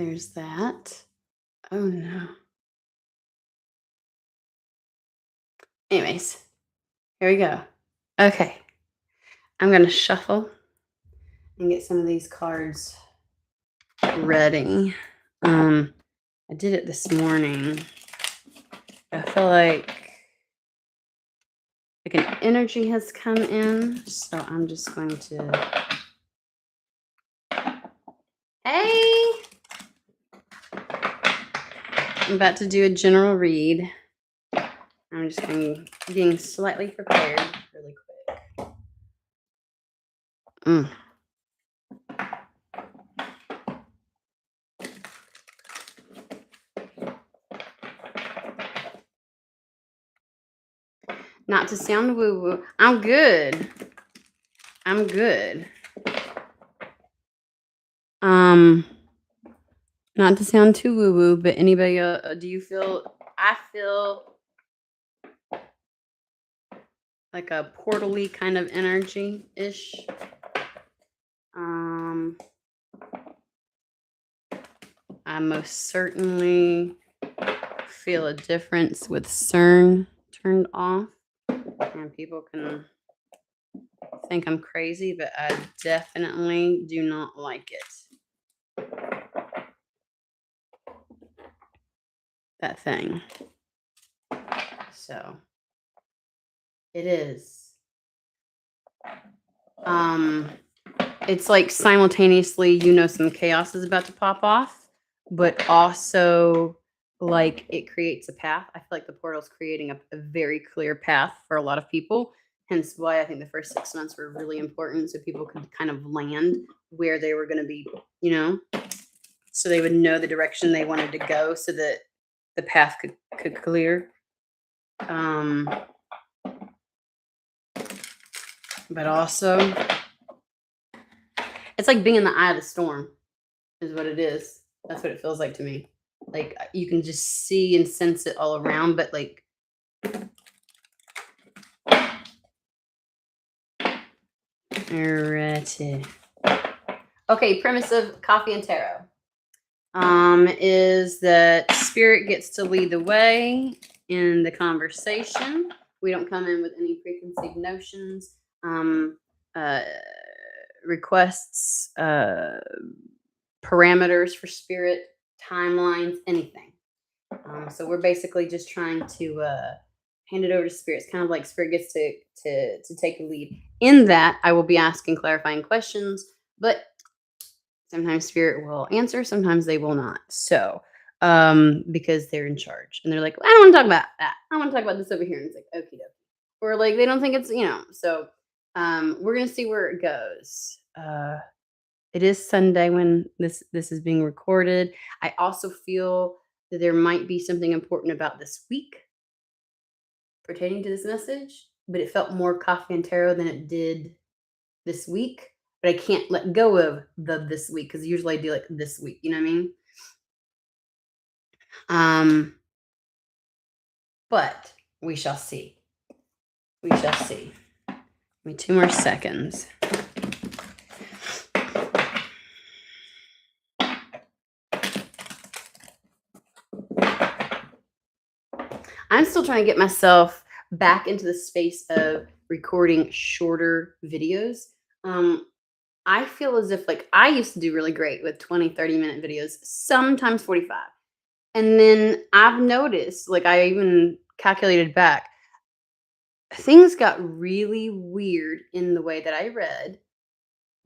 there's that. Oh no. Anyways, here we go. Okay. I'm going to shuffle and get some of these cards ready. I did it this morning. I feel like an energy has come in, so I'm just going to. Hey! I'm about to do a general read. I'm just getting slightly prepared really quick. Not to sound woo-woo. I'm good. I'm good. Not to sound too woo-woo, but anybody do you feel I feel like a portal-y kind of energy-ish. I most certainly feel a difference with CERN turned off. And people can think I'm crazy, but I definitely do not like it. That thing. So it is. It's like simultaneously, some chaos is about to pop off, but also like it creates a path. I feel like the portal's creating a very clear path for a lot of people. Hence why I think the first 6 months were really important, so people could kind of land where they were going to be, so they would know the direction they wanted to go, so that the path could clear. But also, it's like being in the eye of the storm, is what it is. That's what it feels like to me. Like you can just see and sense it all around, but like. Alrighty. Okay, premise of Coffee and Tarot is that spirit gets to lead the way in the conversation. We don't come in with any preconceived notions, requests, parameters for spirit, timelines, anything. So we're basically just trying to hand it over to spirit. It's kind of like spirit gets to take the lead. In that, I will be asking clarifying questions, but sometimes spirit will answer, sometimes they will not. So, because they're in charge and they're like, I don't want to talk about that. I want to talk about this over here. And it's like, okie dokie. Or like, they don't think it's, so, we're going to see where it goes. It is Sunday when this is being recorded. I also feel that there might be something important about this week pertaining to this message, but it felt more Coffee and Tarot than it did this week. But I can't let go of this week because usually I do like this week. You know what I mean? But we shall see. We shall see. Give me 2 more seconds. I'm still trying to get myself back into the space of recording shorter videos. I feel as if like I used to do really great with 20, 30-minute videos, sometimes 45. And then I've noticed, like I even calculated back, things got really weird in the way that I read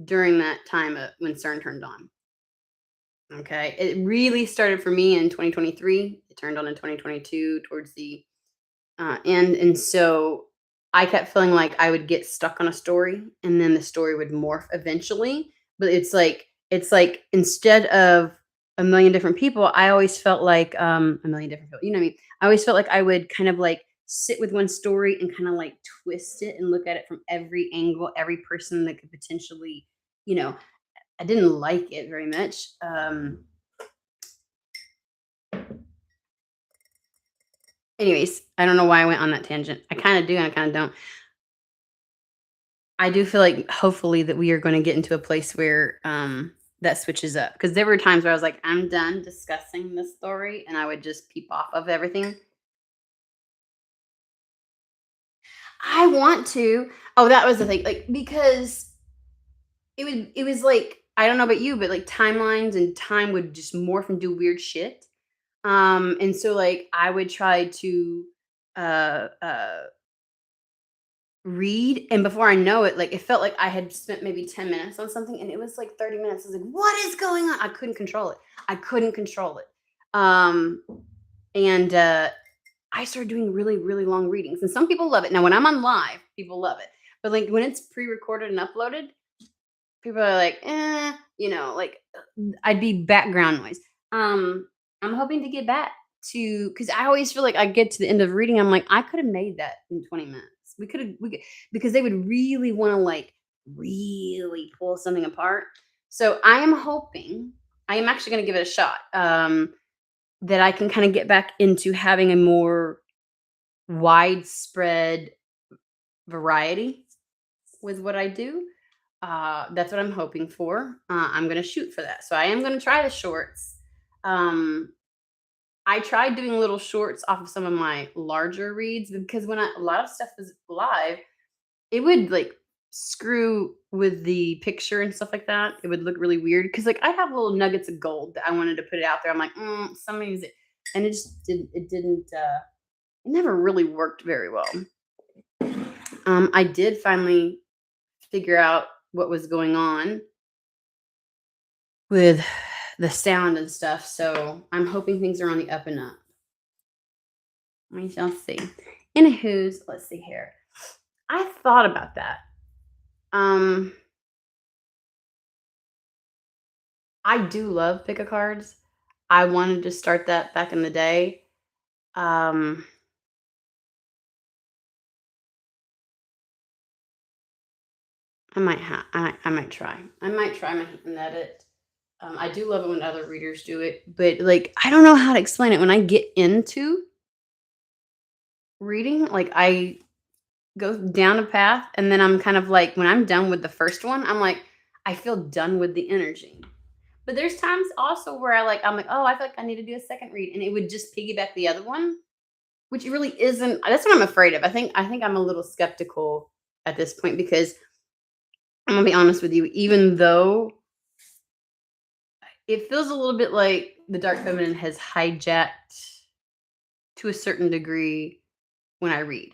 during that time when CERN turned on. Okay. It really started for me in 2023. It turned on in 2022 towards the end. And so I kept feeling like I would get stuck on a story and then the story would morph eventually. But it's like instead of a million different people, I always felt like a million different people. You know what I mean? I always felt like I would kind of like sit with one story and kind of like twist it and look at it from every angle, every person that could potentially, I didn't like it very much. Anyways, I don't know why I went on that tangent. I kind of do and I kind of don't. I do feel like hopefully that we are going to get into a place where that switches up because there were times where I was like, I'm done discussing this story, and I would just peep off of everything. I want to. Oh, that was the thing. Like, because it was like, I don't know about you, but like timelines and time would just morph and do weird shit. And so like I would try to uh uh read, and before I know it, like, it felt like I had spent maybe 10 minutes on something, and it was like 30 minutes. I was like, "What is going on?" I couldn't control it. I couldn't control it. Um, and, I started doing really, really long readings, and some people love it. Now, when I'm on live, people love it, but, like, when it's pre-recorded and uploaded, people are like, "Eh," like, I'd be background noise. I'm hoping to get back to, because I always feel like I get to the end of reading, I'm like, "I could have made that in 20 minutes. We could," because they would really wanna, like, really pull something apart. So, I am actually gonna give it a shot, that I can kinda get back into having a more widespread variety with what I do. That's what I'm hoping for. I'm gonna shoot for that. So I am gonna try the shorts. Um, I tried doing little shorts off of some of my larger reads because when a lot of stuff was live, it would like screw with the picture and stuff like that. It would look really weird because like I have little nuggets of gold that I wanted to put it out there. I'm like, somebody's, and it just didn't. It didn't. It never really worked very well. I did finally figure out what was going on with the sound and stuff. So I'm hoping things are on the up and up. We shall see. Anywho's, let's see here. I thought about that. Um, I do love pick a cards. I wanted to start that back in the day. Um, I might try. I might try my hand at it. I do love it when other readers do it, but like I don't know how to explain it. When I get into reading, like I go down a path, and then I'm kind of like, when I'm done with the first one, I'm like, I feel done with the energy. But there's times also where I'm like, "Oh, I feel like I need to do a second read," and it would just piggyback the other one, which it really isn't. That's what I'm afraid of. I think I'm a little skeptical at this point because I'm gonna be honest with you, even though it feels a little bit like the dark feminine has hijacked to a certain degree when I read,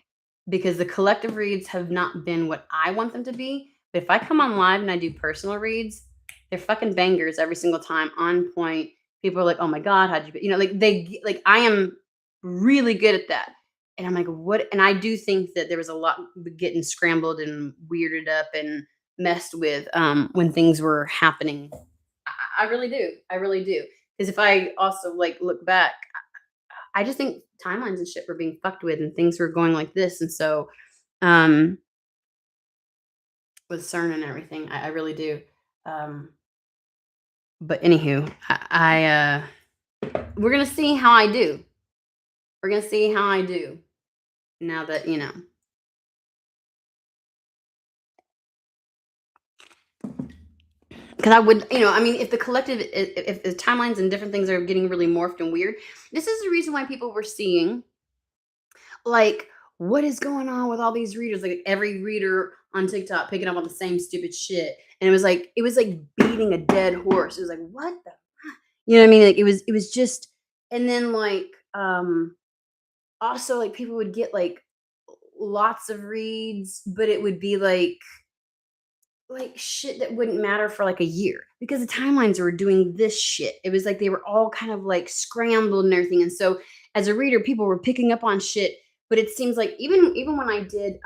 because the collective reads have not been what I want them to be. But if I come on live and I do personal reads, they're fucking bangers every single time, on point. People are like, "Oh my god, how'd you?" Like like I am really good at that, and I'm like, "What?" And I do think that there was a lot getting scrambled and weirded up and messed with when things were happening. I really do. I really do. Because if I also like look back, I just think timelines and shit were being fucked with and things were going like this. And so, um, with CERN and everything, I really do. Um, but anywho, we're gonna see how I do. We're gonna see how I do now that because I would, I mean, if the collective, if the timelines and different things are getting really morphed and weird, this is the reason why people were seeing like, what is going on with all these readers? Like every reader on TikTok picking up on the same stupid shit. And it was like beating a dead horse. It was like, what the, you know what I mean? Like it was just, and then like also like people would get like lots of reads, but it would be like shit that wouldn't matter for like a year because the timelines were doing this shit. It was like they were all kind of like scrambled and everything. And so as a reader, people were picking up on shit. But it seems like even when I did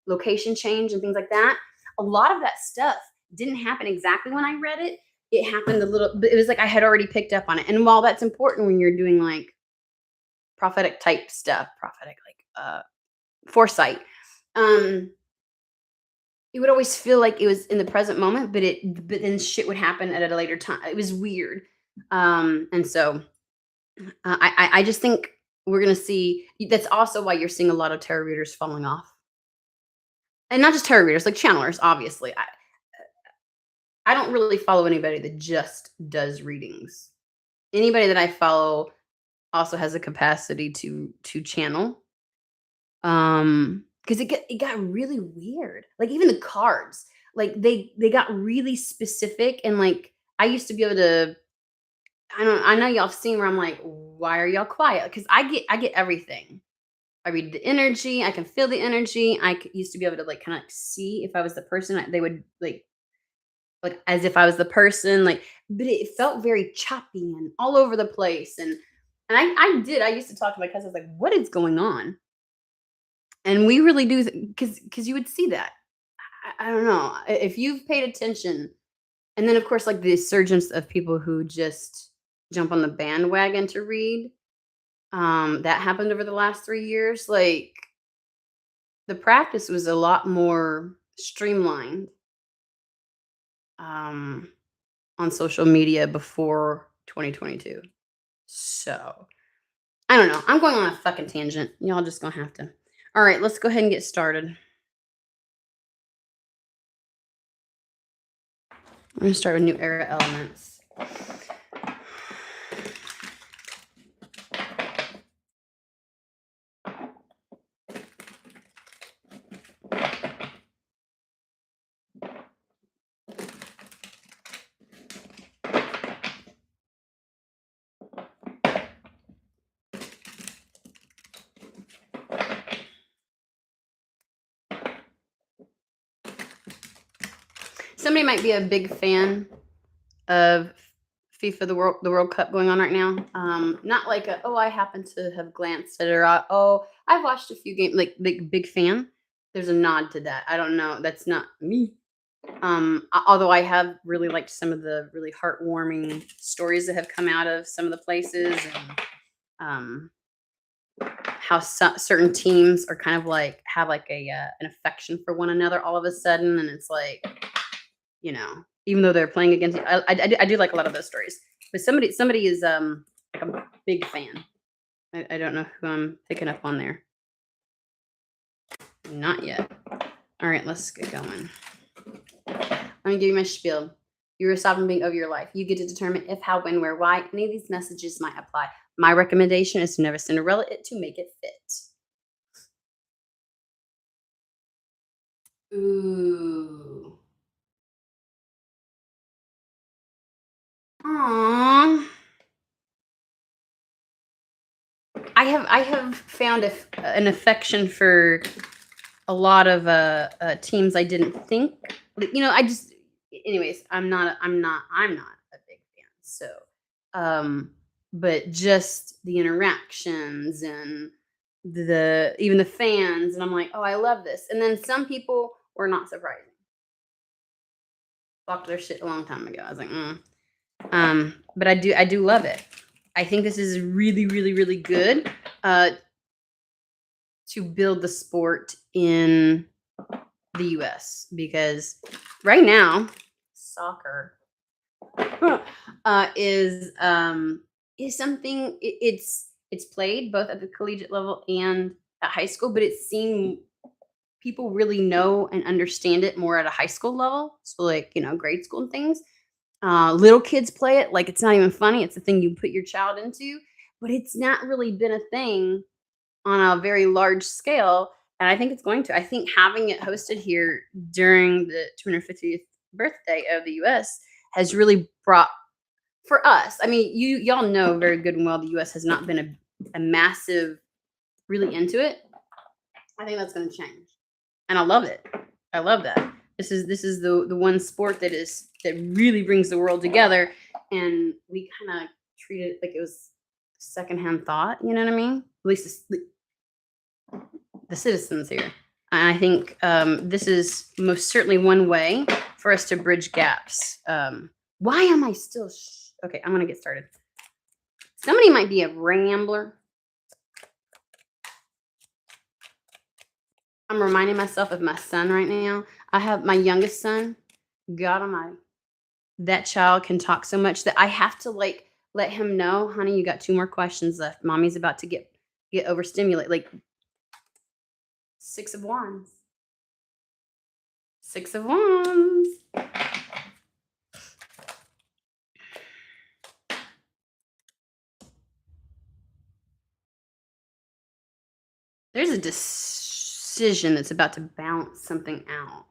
location change and things like that, a lot of that stuff didn't happen exactly when I read it. It happened a little, but it was like I had already picked up on it. And while that's important when you're doing like prophetic type stuff, prophetic like foresight, um, it would always feel like it was in the present moment, but then shit would happen at a later time. It was weird. And so I just think we're gonna see. That's also why you're seeing a lot of tarot readers falling off, and not just tarot readers, like channelers, obviously. I don't really follow anybody that just does readings. Anybody that I follow also has a capacity to channel. Because it got really weird. Like even the cards, like they got really specific and like I used to be able to. I know y'all have seen where I'm like, why are y'all quiet? Because I get everything. I read the energy. I can feel the energy. Used to be able to like kind of see if I was the person. They would like as if I was the person. Like, but it felt very choppy and all over the place. And I did. I used to talk to my cousins like, what is going on? And we really do because you would see that. I don't know if you've paid attention. And then of course, like the surgence of people who just jump on the bandwagon to read. That happened over the last 3 years. Like the practice was a lot more streamlined um, on social media before 2022. So I don't know. I'm going on a fucking tangent. Y'all just gonna have to. All right, let's go ahead and get started. I'm gonna start with new era elements. Somebody might be a big fan of FIFA, the World Cup going on right now. Not like oh, I happen to have glanced at it, or oh, I've watched a few games. Like big fan. There's a nod to that. I don't know. That's not me. Although I have really liked some of the really heartwarming stories that have come out of some of the places, and um, how certain teams are kind of like have like a an affection for one another all of a sudden, and it's like even though they're playing against, I do like a lot of those stories. But somebody is like a big fan. I don't know who I'm picking up on there. Not yet. All right, let's get going. Let me give you my spiel. You're a sovereign being over your life. You get to determine if, how, when, where, why any of these messages might apply. My recommendation is to never Cinderella it to make it fit. Ooh. Aww. I have found an affection for a lot of teams I didn't think. I just anyways, I'm not a big fan. So but just the interactions and even the fans, and I'm like, "Oh, I love this." And then some people were not surprising. Fucked their shit a long time ago. I was like, mm. But I do love it. I think this is really, really, really good to build the sport in the US because right now soccer is something it's played both at the collegiate level and at high school, but it's seen people really know and understand it more at a high school level. So like, grade school and things. Little kids play it like it's not even funny. It's a thing you put your child into, but it's not really been a thing on a very large scale. And I think it's going to. I think having it hosted here during the 250th birthday of the US has really brought for us. I mean, y'all know very good and well the US has not been a massive really into it. I think that's going to change. And I love it. I love that. This is the one sport that really brings the world together, and we kind of treat it like it was secondhand thought. You know what I mean? At least the citizens here. And I think this is most certainly one way for us to bridge gaps. Why am I still? Okay, I'm gonna get started. Somebody might be a rambler. I'm reminding myself of my son right now. I have my youngest son. God Almighty, that child can talk so much that I have to like let him know, honey, you got 2 more questions left. Mommy's about to get overstimulated. Like 6 of wands. 6 of wands. There's a decision that's about to balance something out.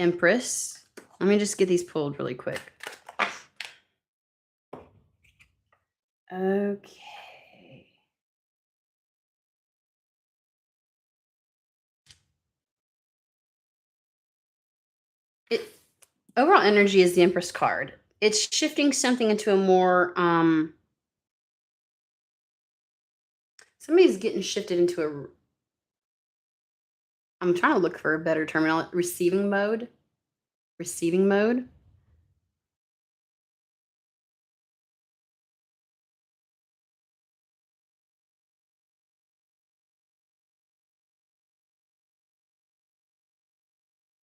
Empress. Let me just get these pulled really quick. Okay. It overall energy is the Empress card. It's shifting something into a more somebody's getting shifted into a I'm trying to look for a better terminal receiving mode. Receiving mode.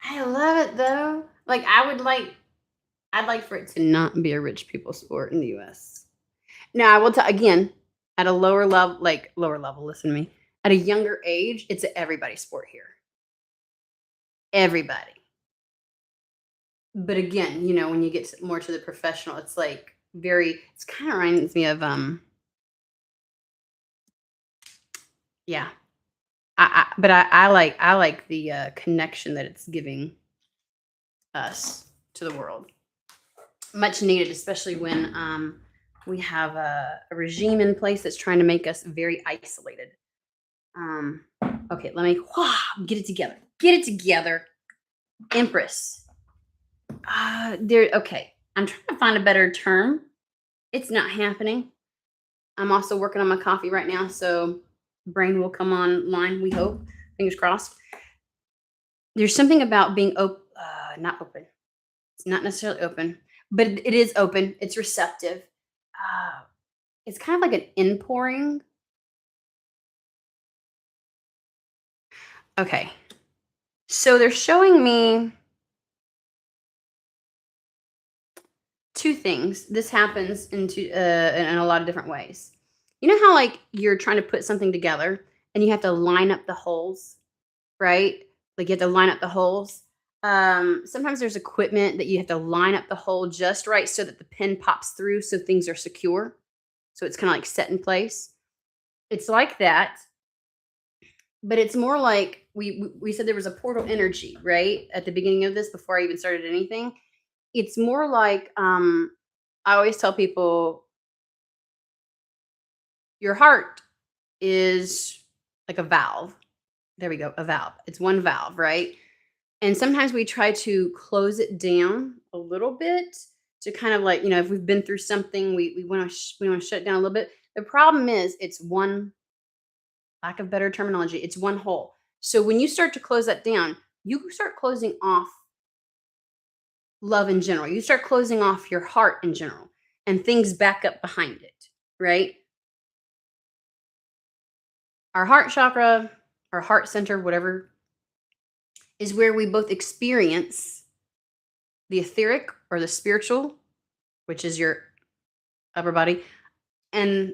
I love it though. Like I'd like for it to not be a rich people sport in the US. Now I will tell again, at a lower level, listen to me. At a younger age, it's a everybody sport here. Everybody. But again, when you get more to the professional, it's like it's kind of reminds me of yeah. I like the connection that it's giving us to the world. Much needed, especially when we have a regime in place that's trying to make us very isolated. Um, okay, let me get it together. Get it together, Empress. There. Okay, I'm trying to find a better term. It's not happening. I'm also working on my coffee right now, so brain will come online. We hope. Fingers crossed. There's something about being not open. It's not necessarily open, but it is open. It's receptive. Uh, it's kind of like an inpouring. Okay, so they're showing me two things. This happens in a lot of different ways. You know how like you're trying to put something together and you have to line up the holes, right? Like you have to line up the holes. Sometimes there's equipment that you have to line up the hole just right so that the pin pops through so things are secure. So it's kind of like set in place. It's like that, but it's more like we said there was a portal energy, right? At the beginning of this before I even started anything. It's more like I always tell people your heart is like a valve. There we go, a valve. It's one valve, right? And sometimes we try to close it down a little bit to kind of like, if we've been through something, we want to we want to shut it down a little bit. The problem is it's one lack of better terminology, it's one hole. So when you start to close that down, you start closing off love in general. You start closing off your heart in general and things back up behind it, right? Our heart chakra, our heart center, whatever, is where we both experience the etheric or the spiritual, which is your upper body, and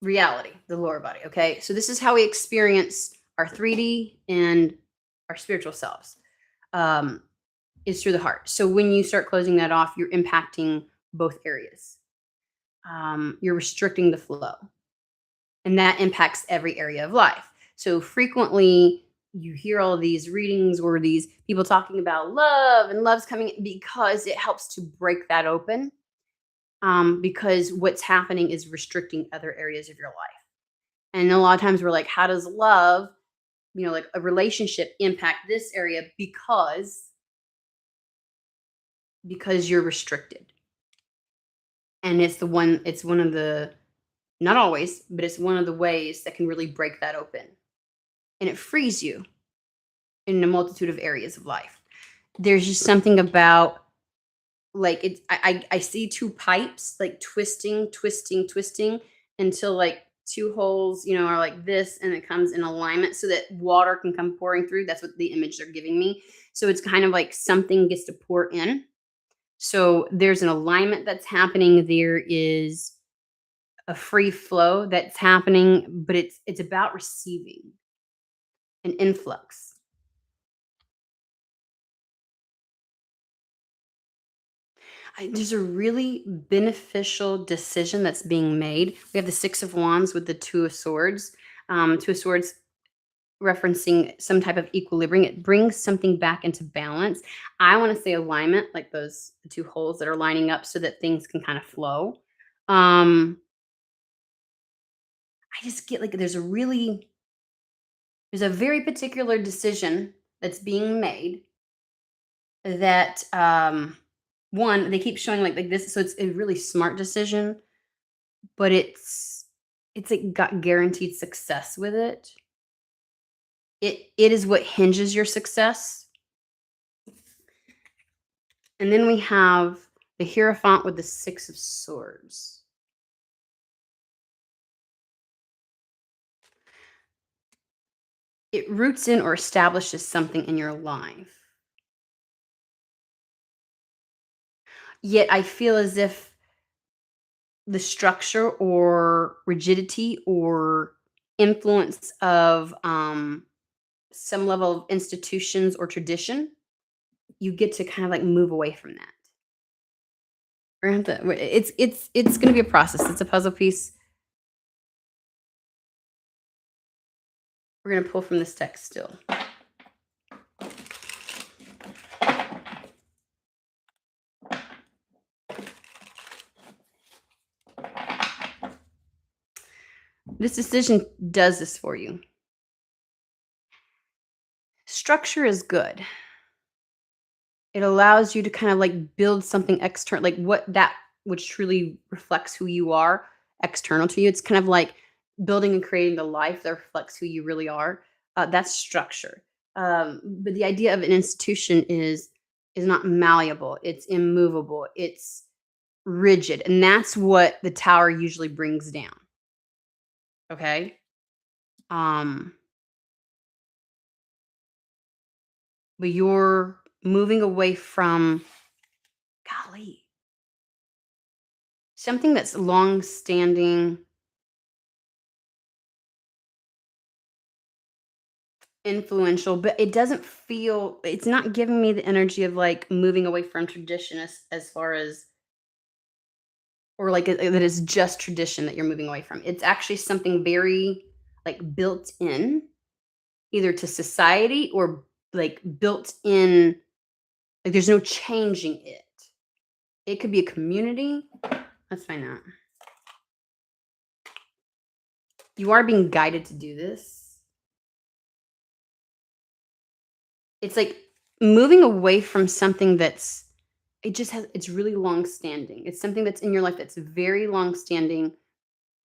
reality, the lower body. Okay. So this is how we experience our 3D and our spiritual selves. Is through the heart. So when you start closing that off, you're impacting both areas. You're restricting the flow, and that impacts every area of life. So frequently, you hear all these readings or these people talking about love and love's coming because it helps to break that open. Because what's happening is restricting other areas of your life. And a lot of times we're like, how does love, like a relationship impact this area because you're restricted. And it's one of the not always, but it's one of the ways that can really break that open. And it frees you in a multitude of areas of life. There's just something about like I see two pipes like twisting until like two holes, are like this and it comes in alignment so that water can come pouring through. That's what the image they're giving me. So it's kind of like something gets to pour in. So there's an alignment that's happening. There is a free flow that's happening, but it's about receiving. an influx. There's a really beneficial decision that's being made. We have the Six of Wands with the Two of Swords. Two of Swords referencing some type of equilibrium. It brings something back into balance. I want to say alignment, like those two holes that are lining up so that things can kind of flow. Um, I just get like there's a very particular decision that's being made that one, they keep showing like this, so it's a really smart decision, but it's like got guaranteed success with it. It is what hinges your success. And then we have the Hierophant with the Six of Swords. It roots in or establishes something in your life. Yet I feel as if the structure or rigidity or influence of some level of institutions or tradition, you get to kind of like move away from that. We're gonna have to, it's gonna be a process. It's a puzzle piece. We're gonna pull from this text still. This decision does this for you. Structure is good. It allows you to kind of like build something external, like what that which truly reflects who you are external to you. It's kind of like building and creating the life that reflects who you really are. That's structure. But the idea of an institution is not malleable. It's immovable. It's rigid, and that's what the tower usually brings down. Okay. Um, but you're moving away from, golly, something that's long standing, influential, but it doesn't feel, it's not giving me the energy of like moving away from tradition as far as, or like that is just tradition that you're moving away from. It's actually something very like built in either to society or like built in, like there's no changing it. It could be a community. Let's find out. You are being guided to do this. It's like moving away from something that's, it's really long standing. It's something that's in your life that's very long standing,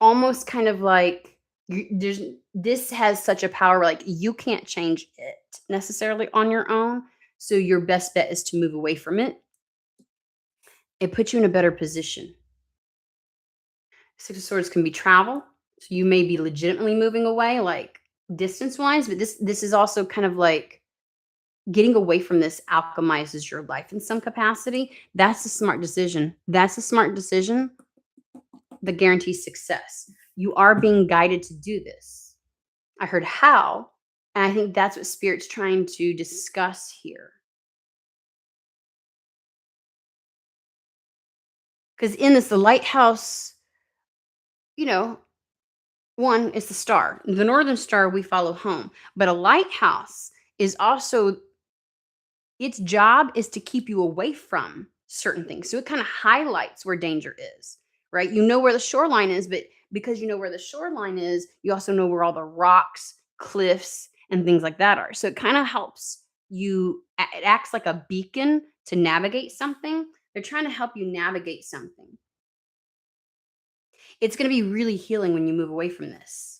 almost kind of like there's, this has such a power, like you can't change it necessarily on your own. So your best bet is to move away from it. It puts you in a better position. Six of Swords can be travel. So you may be legitimately moving away, like distance wise, but this is also kind of like getting away from this alchemizes your life in some capacity. That's a smart decision. That's a smart decision that guarantees success. You are being guided to do this. I heard how, and I think that's what Spirit's trying to discuss here. Because in this, the lighthouse, you know, one is the star. The northern star we follow home, but a lighthouse is also, its job is to keep you away from certain things. So it kind of highlights where danger is, right? You know where the shoreline is, but because you know where the shoreline is, you also know where all the rocks, cliffs, and things like that are. So it kind of helps you, it acts like a beacon to navigate something. They're trying to help you navigate something. It's going to be really healing when you move away from this.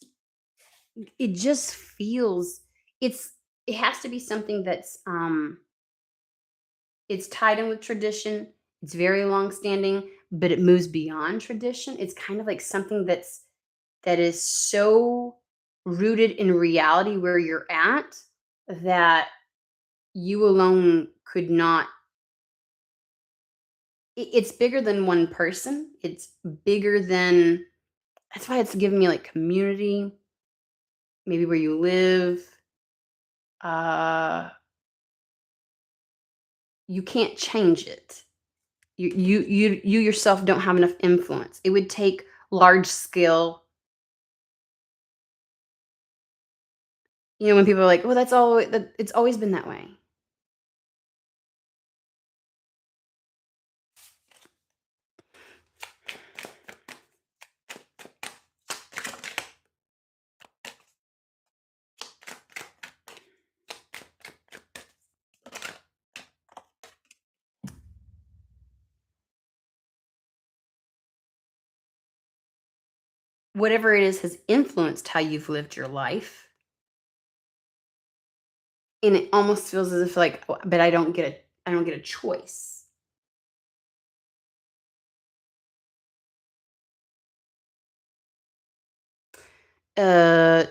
It just feels, it's, it has to be something that's it's tied in with tradition. It's very long standing, but it moves beyond tradition. It's kind of like something that is so rooted in reality where you're at that you alone could not, it's bigger than one person. It's bigger than, that's why it's giving me like community, maybe where you live. uh, you can't change it. You yourself don't have enough influence. It would take large scale. When people are like, "Well, that it's always been that way." Whatever it is has influenced how you've lived your life, and it almost feels as if like, "Oh, but I don't get a choice."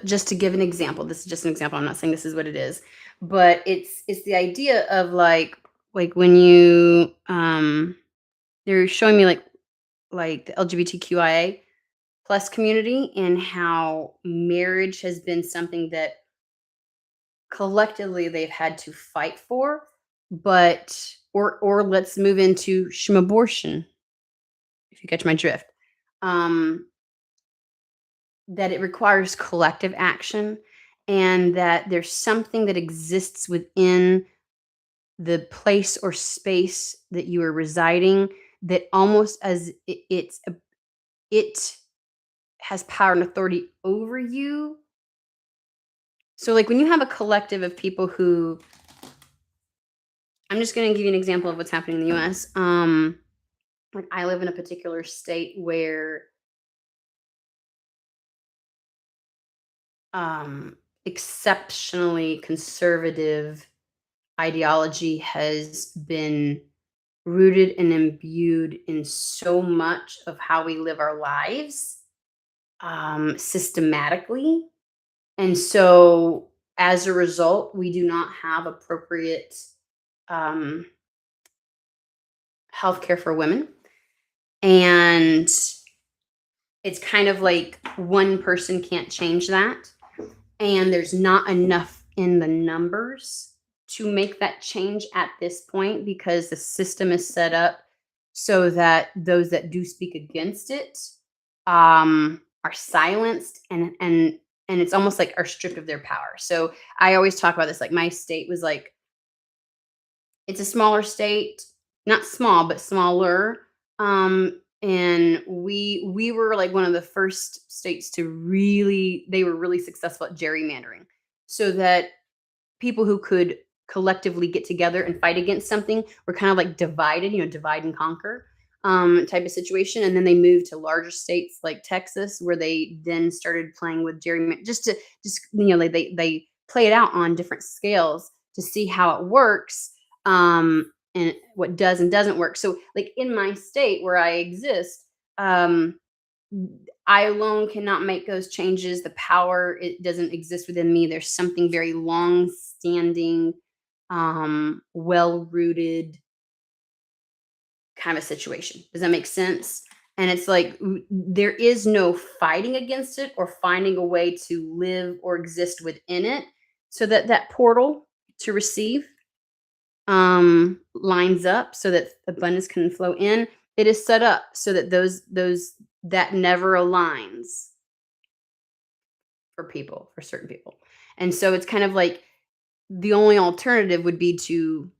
Just to give an example, this is just an example. I'm not saying this is what it is, but it's the idea of like when they're showing me like the LGBTQIA plus community and how marriage has been something that collectively they've had to fight for, but or let's move into abortion, if you catch my drift. Um, that it requires collective action and that there's something that exists within the place or space that you are residing that almost as it has power and authority over you. So like when you have a collective of people who, I'm just going to give you an example of what's happening in the US. Like I live in a particular state where exceptionally conservative ideology has been rooted and imbued in so much of how we live our lives systematically. And so as a result, we do not have appropriate um, health care for women. And it's kind of like one person can't change that. And there's not enough in the numbers to make that change at this point because the system is set up so that those that do speak against it are silenced and it's almost like are stripped of their power. So I always talk about this. Like my state was like it's a smaller state, not small, but smaller. And we were like one of the first states to really they were really successful at gerrymandering. So that people who could collectively get together and fight against something were kind of like divided, divide and conquer type of situation. And then they moved to larger states like Texas, where they then started playing with gerrymandering just like they play it out on different scales to see how it works and what does and doesn't work. So like in my state where I exist, um, I alone cannot make those changes. The power, it doesn't exist within me. There's something very long standing, well rooted kind of situation. Does that make sense? And it's like there is no fighting against it or finding a way to live or exist within it so that that portal to receive lines up so that abundance can flow in. It is set up so that those that never aligns for certain people. And so it's kind of like the only alternative would be to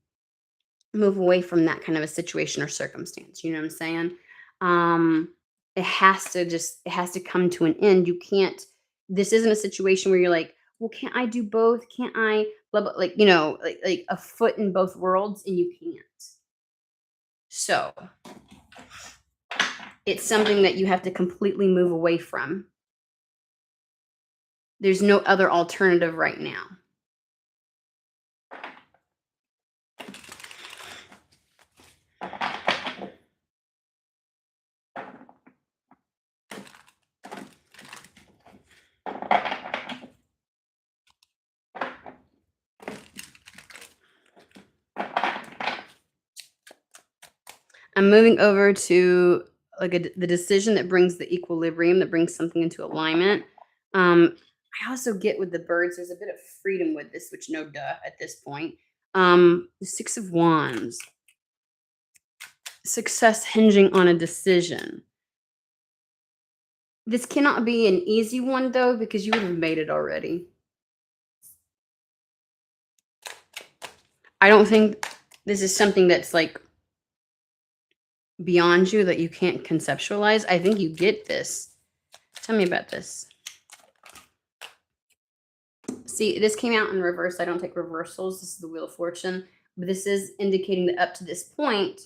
move away from that kind of a situation or circumstance. You know what I'm saying? Um, it has to come to an end. You can't, this isn't a situation where you're like, well, can't I do both? Can't I blah blah like, like a foot in both worlds and you can't. So it's something that you have to completely move away from. There's no other alternative right now. I'm moving over to like the decision that brings the equilibrium, that brings something into alignment. Um, I also get with the birds, there's a bit of freedom with this, which no duh at this point. The 6 of Wands. Success hinging on a decision. This cannot be an easy one though, because you would have made it already. I don't think this is something that's like beyond you that you can't conceptualize. I think you get this. Tell me about this. See, this came out in reverse. I don't take reversals. This is the Wheel of Fortune. But this is indicating that up to this point,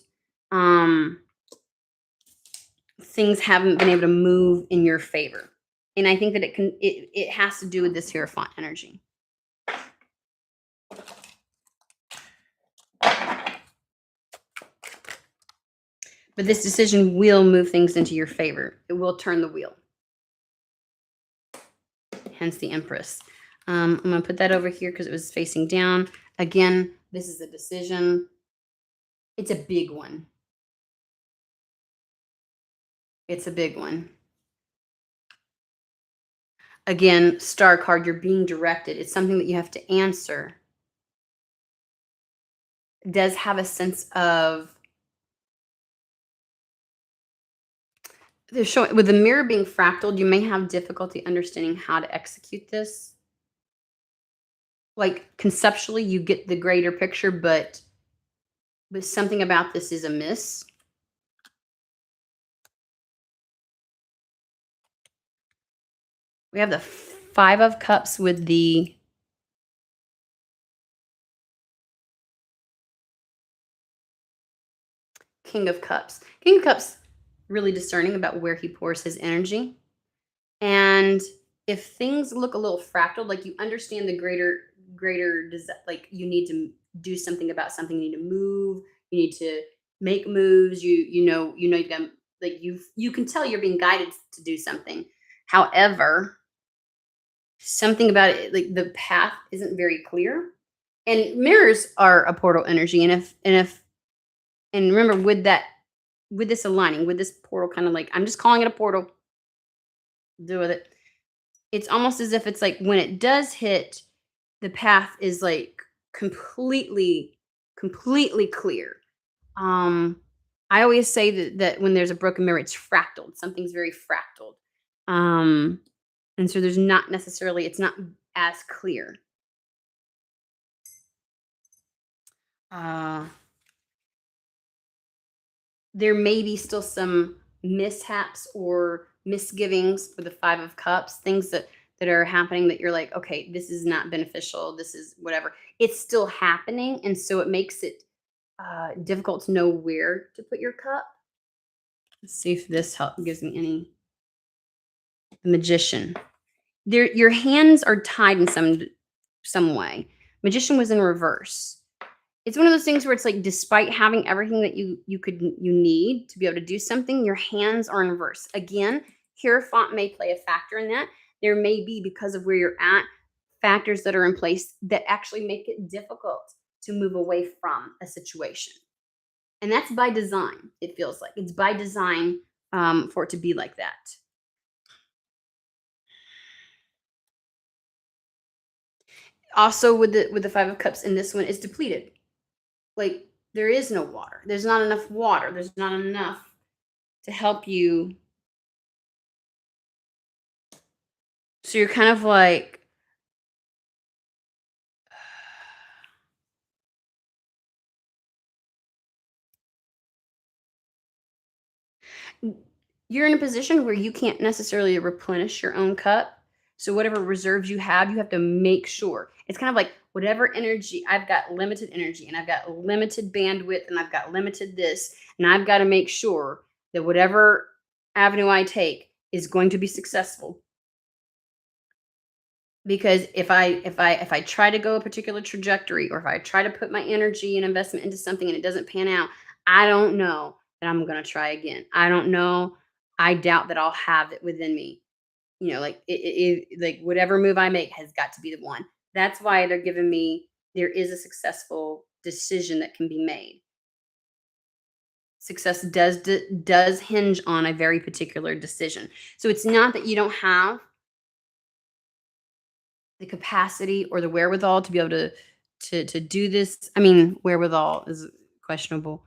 things haven't been able to move in your favor. And I think that it has to do with this Hierophant energy. But this decision will move things into your favor. It will turn the wheel. Hence the Empress. I'm going to put that over here because it was facing down. Again, this is a decision. It's a big one. It's a big one. Again, Star card, you're being directed. It's something that you have to answer. It does have a sense of, they're showing, with the mirror being fractaled, you may have difficulty understanding how to execute this. Like conceptually, you get the greater picture, but something about this is amiss. We have the 5 of Cups with the King of Cups. King of Cups, really discerning about where he pours his energy. And if things look a little fractal, like you understand the greater, like you need to do something about something, you need to move, you need to make moves, you know you can, like you can tell you're being guided to do something. However, something about it, like the path isn't very clear. And mirrors are a portal energy. And remember with this aligning, with this portal, kind of like, I'm just calling it a portal. Deal with it. It's almost as if it's like when it does hit, the path is like completely clear. I always say that when there's a broken mirror, it's fractaled. Something's very fractaled. And so there's not necessarily, it's not as clear. There may be still some mishaps or misgivings with the 5 of Cups, things that are happening that you're like, okay, this is not beneficial. This is whatever. It's still happening. And so it makes it difficult to know where to put your cup. Let's see if this gives me any. The Magician. Your hands are tied in some way. Magician was in reverse. It's one of those things where it's like, despite having everything that you need to be able to do something, your hands are in reverse. Again, Hierophant may play a factor in that. There may be, because of where you're at, factors that are in place that actually make it difficult to move away from a situation. And that's by design, it feels like. It's by design for it to be like that. Also, with the 5 of Cups in this one, is depleted. Like, there is no water. There's not enough water. There's not enough to help you. So you're kind of like, you're in a position where you can't necessarily replenish your own cup. So whatever reserves you have to make sure. It's kind of like whatever energy, I've got limited energy and I've got limited bandwidth and I've got limited this, and I've got to make sure that whatever avenue I take is going to be successful. Because if I try to go a particular trajectory, or if I try to put my energy and investment into something and it doesn't pan out, I don't know that I'm going to try again. I don't know. I doubt that I'll have it within me. Like like whatever move I make has got to be the one. That's why they're giving me, there is a successful decision that can be made. Success does hinge on a very particular decision. So it's not that you don't have the capacity or the wherewithal to be able to do this. I mean, wherewithal is questionable,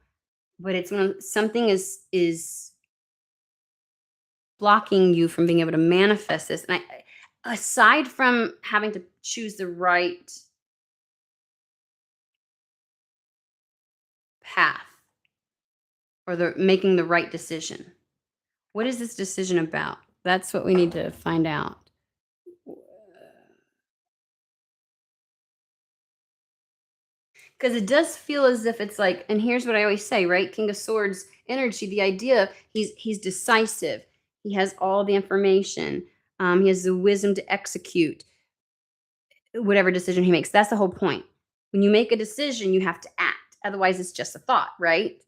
but it's when something is blocking you from being able to manifest this. And aside from having to choose the right path or the making the right decision, what is this decision about? That's what we need to find out. Because it does feel as if it's like, and here's what I always say, right? King of Swords energy, the idea he's decisive. He has all the information. He has the wisdom to execute whatever decision he makes. That's the whole point. When you make a decision, you have to act. Otherwise, it's just a thought, right?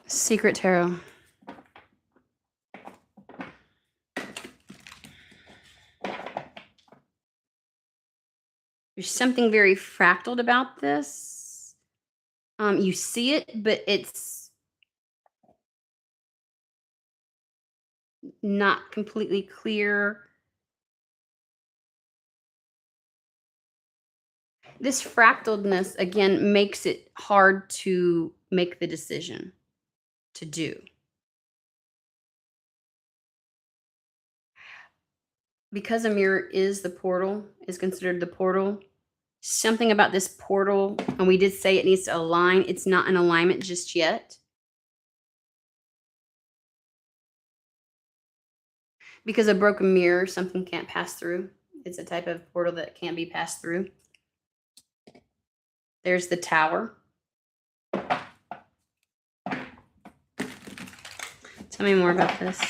Secret Tarot. There's something very fractaled about this. You see it, but it's not completely clear. This fractaledness again makes it hard to make the decision to do. Because a mirror is the portal, is considered the portal, something about this portal, and we did say it needs to align, it's not in alignment just yet. Because a broken mirror, something can't pass through. It's a type of portal that can't be passed through. There's the tower. Tell me more about this.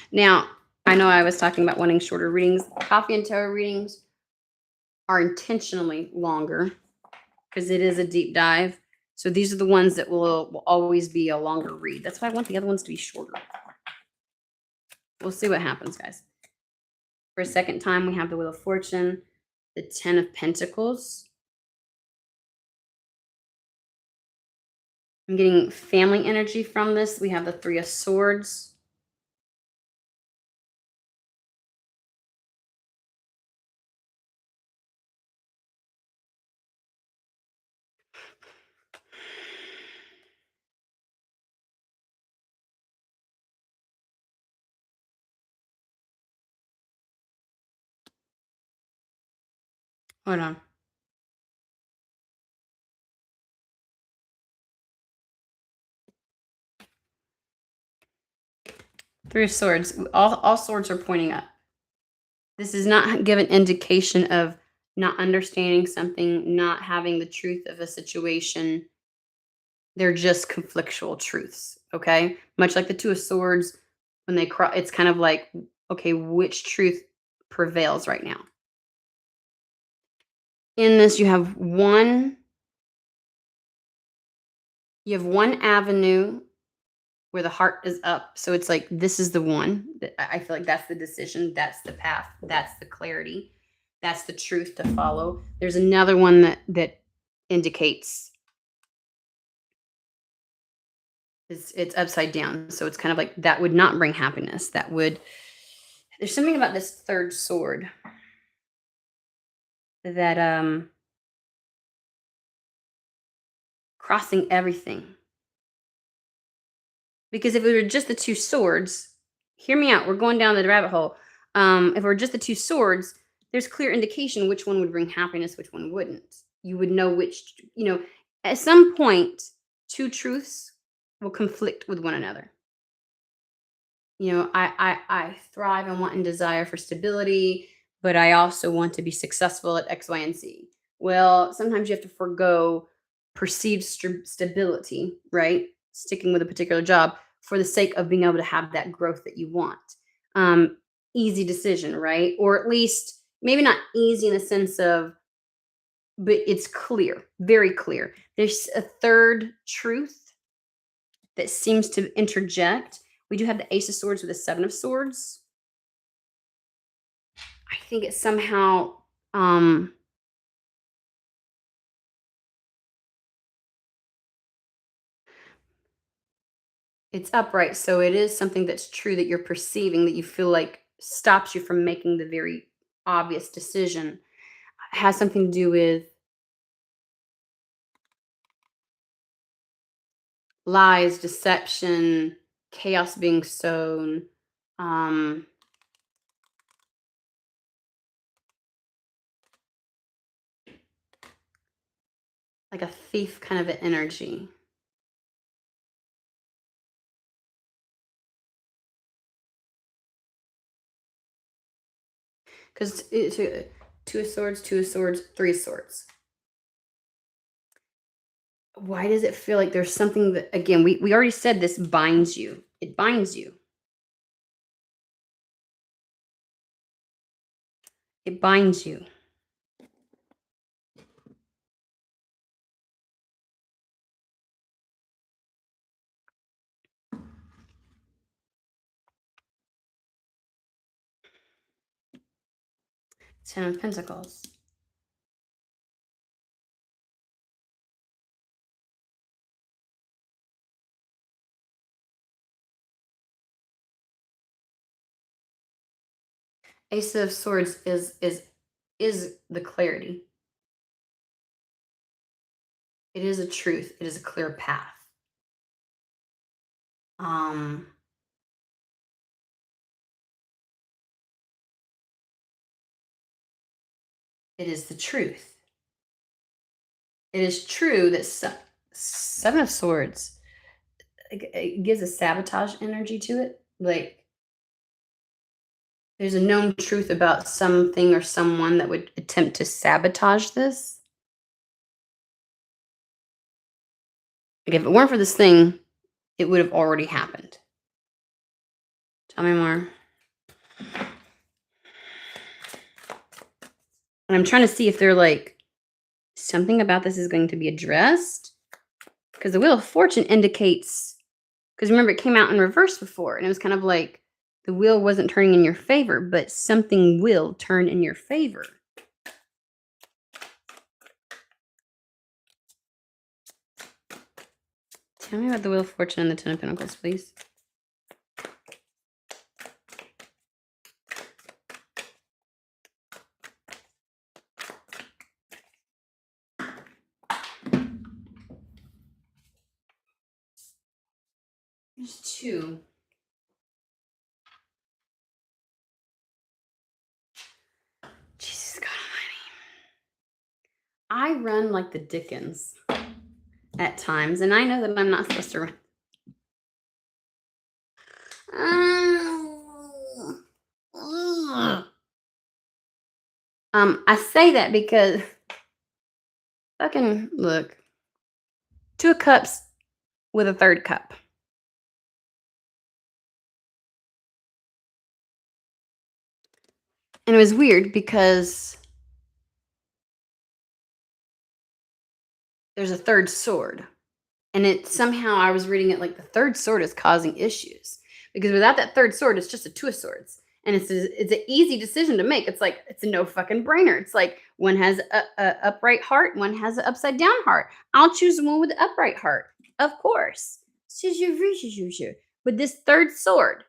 Now, I know I was talking about wanting shorter readings. Coffee and tarot readings are intentionally longer because it is a deep dive. So these are the ones that will always be a longer read. That's why I want the other ones to be shorter. We'll see what happens, guys. For a second time, we have the Wheel of Fortune, the 10 of Pentacles. I'm getting family energy from this. We have the 3 of Swords. Hold on. 3 of Swords. All swords are pointing up. This does not give an indication of not understanding something, not having the truth of a situation. They're just conflictual truths, okay? Much like the 2 of Swords, when they cross, it's kind of like, okay, which truth prevails right now? In this, you have one avenue where the heart is up. So it's like, this is the one. I feel like that's the decision. That's the path. That's the clarity. That's the truth to follow. There's another one that indicates it's upside down. So it's kind of like that would not bring happiness. There's something about this third sword that crossing everything. Because if it were just the 2 swords, hear me out. We're going down the rabbit hole. If it were just the 2 swords, there's clear indication which one would bring happiness, which one wouldn't. You would know at some point, 2 truths will conflict with one another. I thrive and want and desire for stability, but I also want to be successful at X, Y, and Z. Well, sometimes you have to forego perceived stability, right? Sticking with a particular job for the sake of being able to have that growth that you want. Easy decision, right? Or at least maybe not easy in the sense of, but it's clear, very clear. There's a third truth that seems to interject. We do have the Ace of Swords with the 7 of Swords. I think it's somehow Um, it's upright, so it is something that's true that you're perceiving that you feel like stops you from making the very obvious decision. It has something to do with lies, deception, chaos being sown, um, like a thief kind of an energy. Because two of swords, two of swords, three of swords. Why does it feel like there's something that, again, we already said this binds you. It binds you. It binds you. Ten of Pentacles. Ace of Swords is the clarity. It is a truth. It is a clear path. Um, it is the truth. It is true that Seven of Swords, it gives a sabotage energy to it. Like there's a known truth about something or someone that would attempt to sabotage this. Like if it weren't for this thing, it would have already happened. Tell me more. And I'm trying to see if they're like something about this is going to be addressed. Because the Wheel of Fortune indicates, because remember it came out in reverse before, and it was kind of like the wheel wasn't turning in your favor, but something will turn in your favor. Tell me about the Wheel of Fortune and the Ten of Pentacles, please. There's two. Jesus God Almighty. I run like the Dickens at times, and I know that I'm not supposed to run. I say that because fucking look, two of cups with a third cup. And it was weird because there's a third sword. And it somehow I was reading it like the third sword is causing issues. Because without that third sword, it's just a two of swords. And it's an easy decision to make. It's like it's a no fucking brainer. It's like one has a upright heart, one has an upside down heart. I'll choose the one with the upright heart, of course. With this third sword,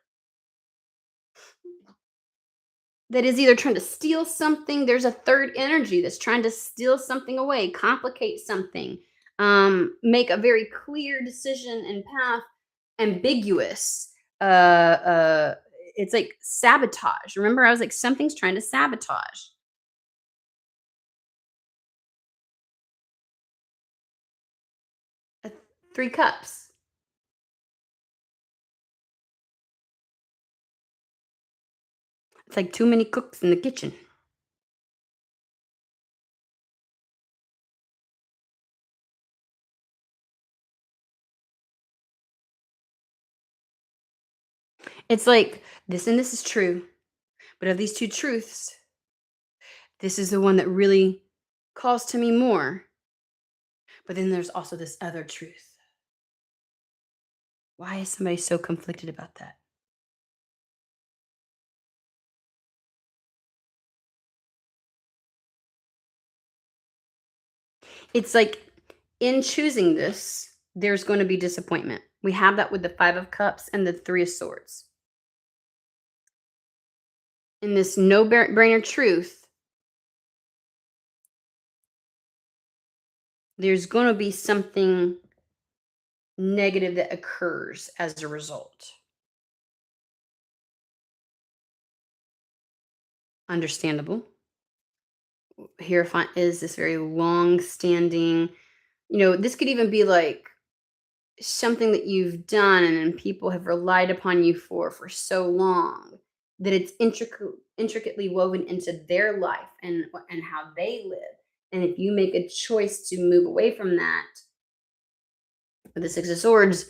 that is either trying to steal something. There's a third energy that's trying to steal something away, complicate something, make a very clear decision and path ambiguous. Uh, uh, it's like sabotage. Remember, I was like, something's trying to sabotage. Uh, Three cups. It's like too many cooks in the kitchen. It's like this and this is true, but of these two truths, this is the one that really calls to me more. But then there's also this other truth. Why is somebody so conflicted about that? It's like in choosing this, there's going to be disappointment. We have that with the 5 of cups and the 3 of swords. In this no-brainer truth, there's going to be something negative that occurs as a result. Understandable. Hierophant is this very long-standing, this could even be like something that you've done and people have relied upon you for so long that it's intricately woven into their life and how they live. And if you make a choice to move away from that, with the 6 of swords,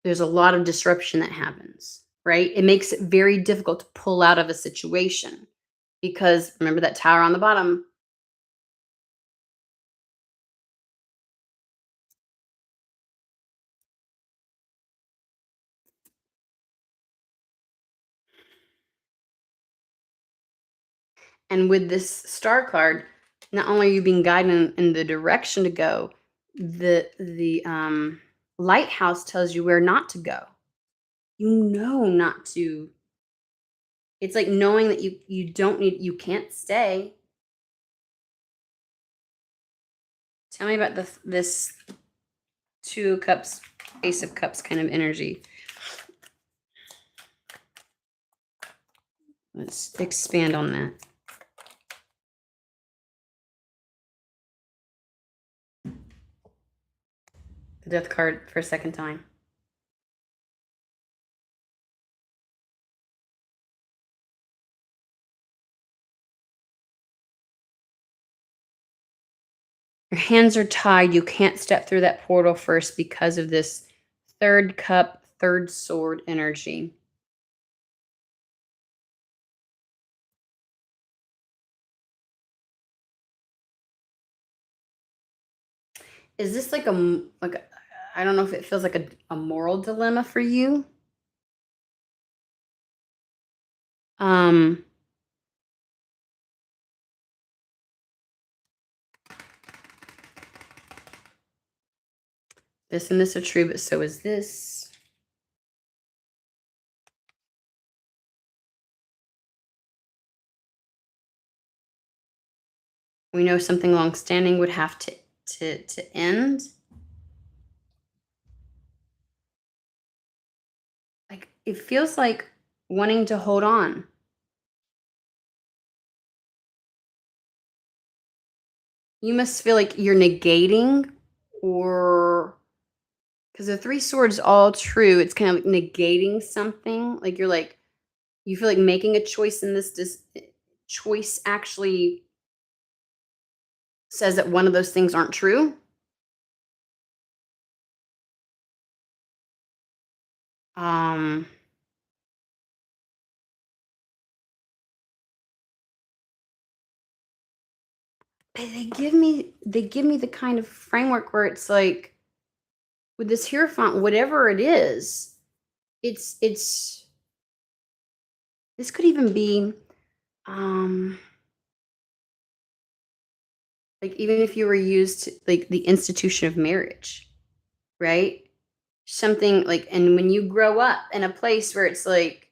there's a lot of disruption that happens, right? It makes it very difficult to pull out of a situation because remember that tower on the bottom. And with this star card, not only are you being guided in the direction to go, the lighthouse tells you where not to go. You know not to. It's like knowing that you can't stay. Tell me about this 2 of cups, ace of cups kind of energy. Let's expand on that. The death card for a second time. Your hands are tied. You can't step through that portal first because of this 3rd cup, 3rd sword energy. Is this like I don't know if it feels like a moral dilemma for you? Um, this and this are true, but so is this. We know something long-standing would have to end. Like it feels like wanting to hold on. You must feel like you're negating or because the 3 swords all true, it's kind of like negating something. Like you're like you feel like making a choice in this choice actually says that one of those things aren't true. Um, they give me the kind of framework where it's like with this hierophant, whatever it is, it's this could even be um like even if you were used to, like the institution of marriage, right? Something like and when you grow up in a place where it's like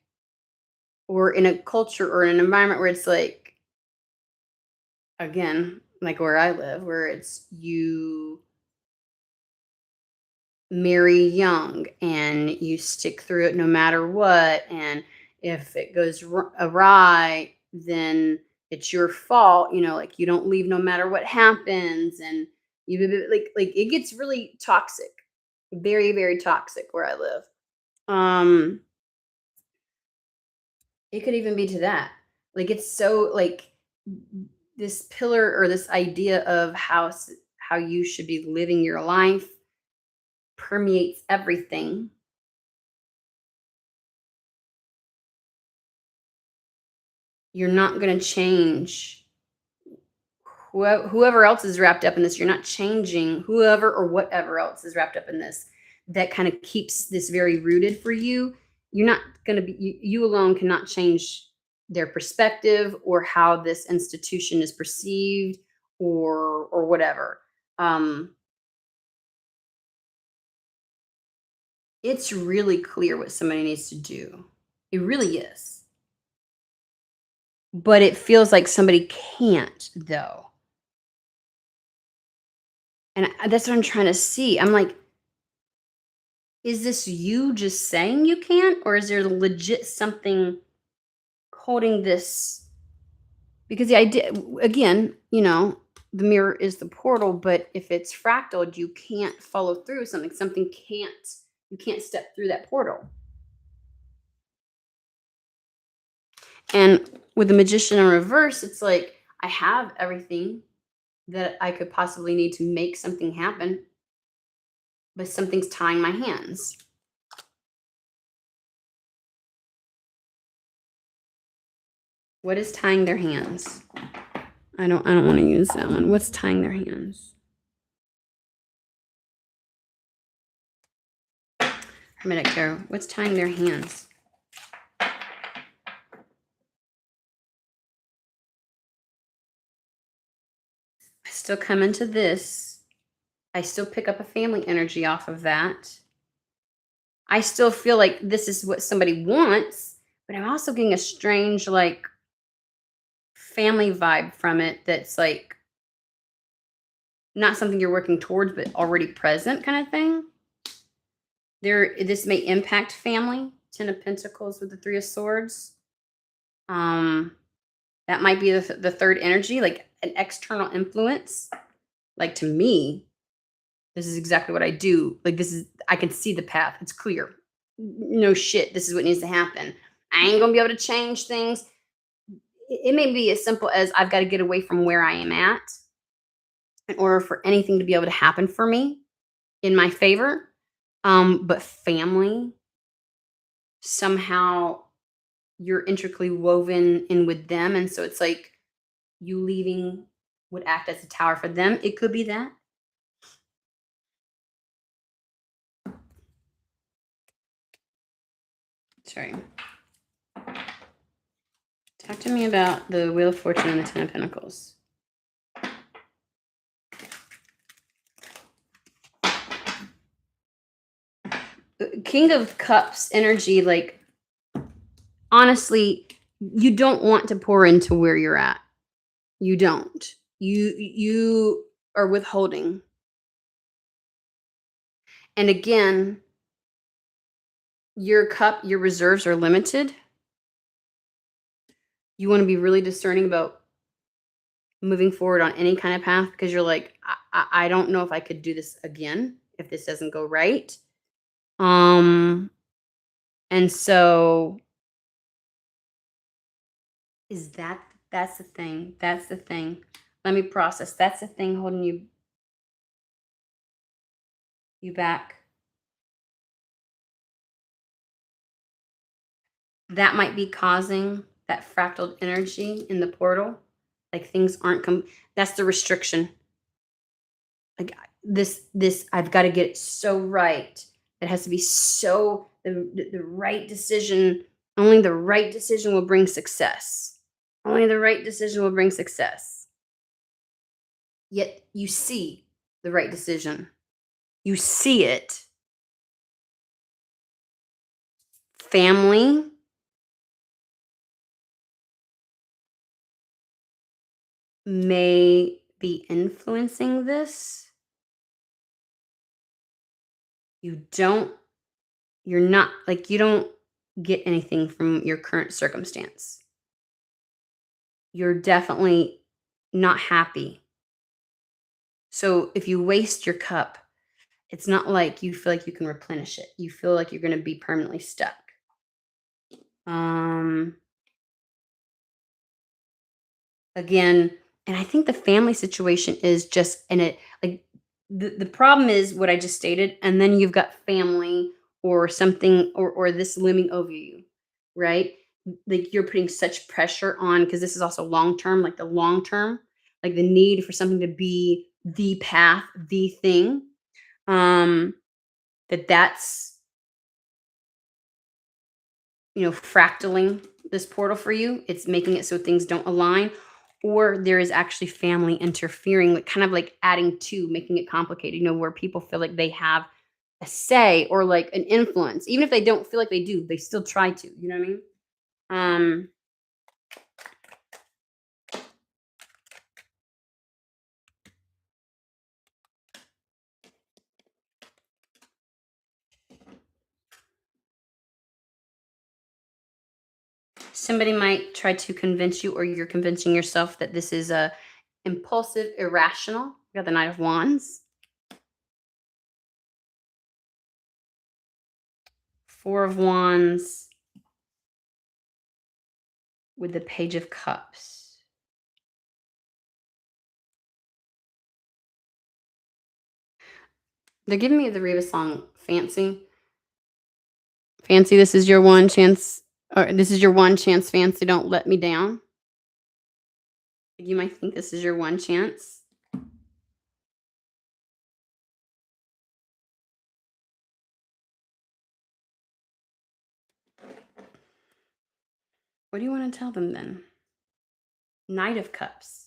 or in a culture or in an environment where it's like again, like where I live, where it's you marry young and you stick through it no matter what. And if it goes awry, then it's your fault. Like you don't leave no matter what happens. And like it gets really toxic, very, very toxic where I live. Um, it could even be to that. Like it's so like this pillar or this idea of how you should be living your life permeates everything. You're not going to change whoever else is wrapped up in this. You're not changing whoever or whatever else is wrapped up in this that kind of keeps this very rooted for you. You're not going to be you alone cannot change their perspective or how this institution is perceived or whatever. Um, it's really clear what somebody needs to do. It really is. But it feels like somebody can't, though. And that's what I'm trying to see. I'm like, is this you just saying you can't, or is there legit something holding this? Because the idea, again, the mirror is the portal, but if it's fractaled, you can't follow through with something. Something can't, you can't step through that portal. And with the magician in reverse, it's like I have everything that I could possibly need to make something happen, but something's tying my hands. What is tying their hands? I don't want to use that one. What's tying their hands? Hermetic Tarot. What's tying their hands? I still come into this. I still pick up a family energy off of that. I still feel like this is what somebody wants, but I'm also getting a strange, like, family vibe from it that's like not something you're working towards, but already present kind of thing. This may impact family. Ten of Pentacles with the Three of Swords. That might be the third energy, like an external influence. Like, to me, this is exactly what I do. Like, I can see the path. It's clear. No shit. This is what needs to happen. I ain't gonna be able to change things. It may be as simple as I've got to get away from where I am at in order for anything to be able to happen for me in my favor. But family, somehow you're intricately woven in with them. And so it's like you leaving would act as a tower for them. It could be that. Sorry. Talk to me about the Wheel of Fortune and the Ten of Pentacles. King of Cups energy, like, honestly, you don't want to pour into where you're at. You don't. You are withholding. And again, your reserves are limited. You want to be really discerning about moving forward on any kind of path because you're like, I don't know if I could do this again if this doesn't go right. And so that's the thing. That's the thing. Let me process. That's the thing holding you back. That might be causing that fractal energy in the portal. Like, things aren't that's the restriction. Like, this I've got to get it so right. It has to be so the right decision. Only the right decision will bring success. Only the right decision will bring success. Yet you see the right decision. You see it. Family may be influencing this. You're not, like, you don't get anything from your current circumstance. You're definitely not happy. So if you waste your cup, it's not like you feel like you can replenish it. You feel like you're going to be permanently stuck. Again, and I think the family situation is just in it. Like, the problem is what I just stated, and then you've got family or something or this looming over you, right? Like, you're putting such pressure on because this is also long term, like the long term, like the need for something to be the path, the thing. That's fractaling this portal for you. It's making it so things don't align, or there is actually family interfering, like kind of like adding to, making it complicated, where people feel like they have a say or like an influence. Even if they don't feel like they do, they still try to. You know what I mean? Um, Somebody might try to convince you, or you're convincing yourself that this is a impulsive, irrational. We got the Knight of Wands, Four of Wands, with the Page of Cups. They're giving me the Reba song Fancy. Fancy, this is your one chance, or this is your one chance, Fancy, don't let me down. You might think this is your one chance. What do you want to tell them then? Knight of Cups.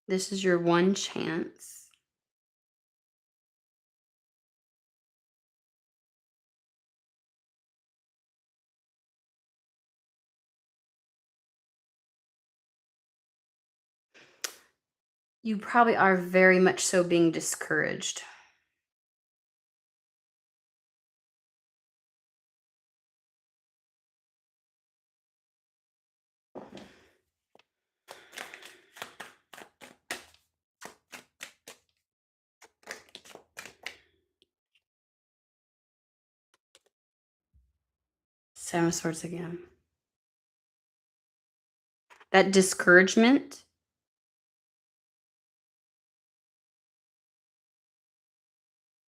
This is your one chance. You probably are very much so being discouraged. Seven of Swords again. That discouragement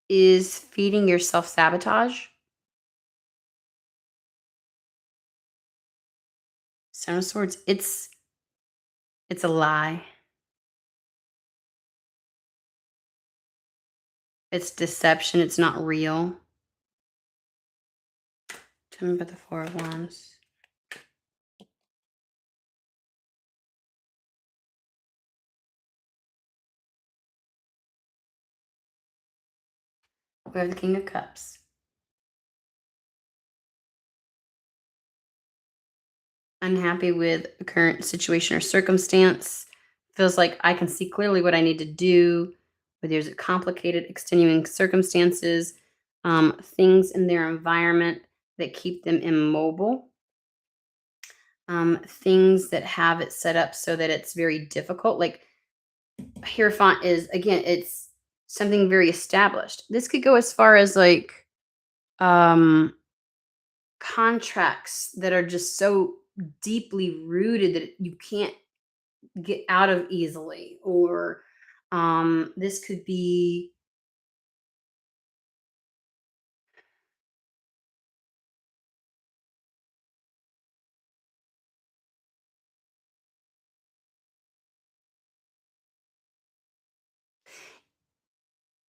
is feeding your self-sabotage. Seven of Swords, it's a lie. It's deception. It's not real. Tell me about the Four of Wands. We have the King of Cups. Unhappy with a current situation or circumstance. Feels like I can see clearly what I need to do, but there's complicated, extenuating circumstances, things in their environment that keep them immobile, things that have it set up so that it's very difficult. Like Hierophant is, again, it's something very established. This could go as far as like um contracts that are just so deeply rooted that you can't get out of easily, or this could be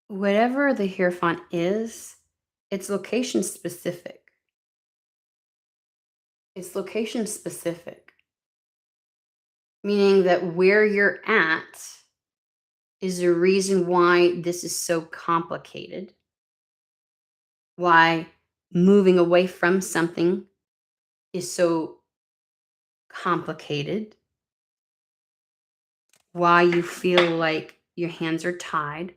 whatever the Hierophant is, it's location specific. It's location specific, meaning that where you're at is the reason why this is so complicated, why moving away from something is so complicated, why you feel like your hands are tied.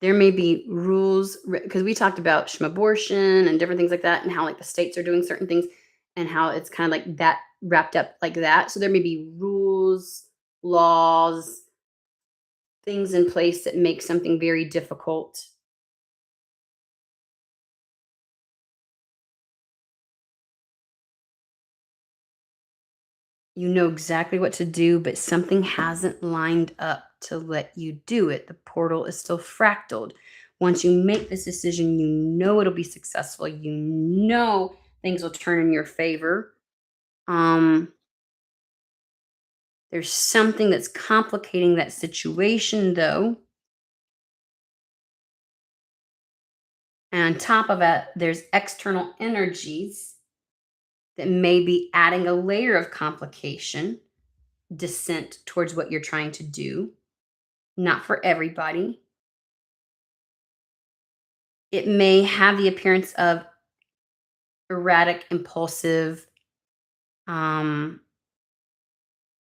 There may be rules, because we talked about abortion and different things like that, and how like the states are doing certain things, and how it's kind of like that wrapped up like that. So there may be rules, laws, things in place that make something very difficult. You know exactly what to do, but something hasn't lined up to let you do it. The portal is still fractaled. Once you make this decision, you know it'll be successful. You know things will turn in your favor. Um, There's something that's complicating that situation, though. And on top of it, there's external energies that may be adding a layer of complication, dissent towards what you're trying to do. Not for everybody. It may have the appearance of erratic, impulsive, um,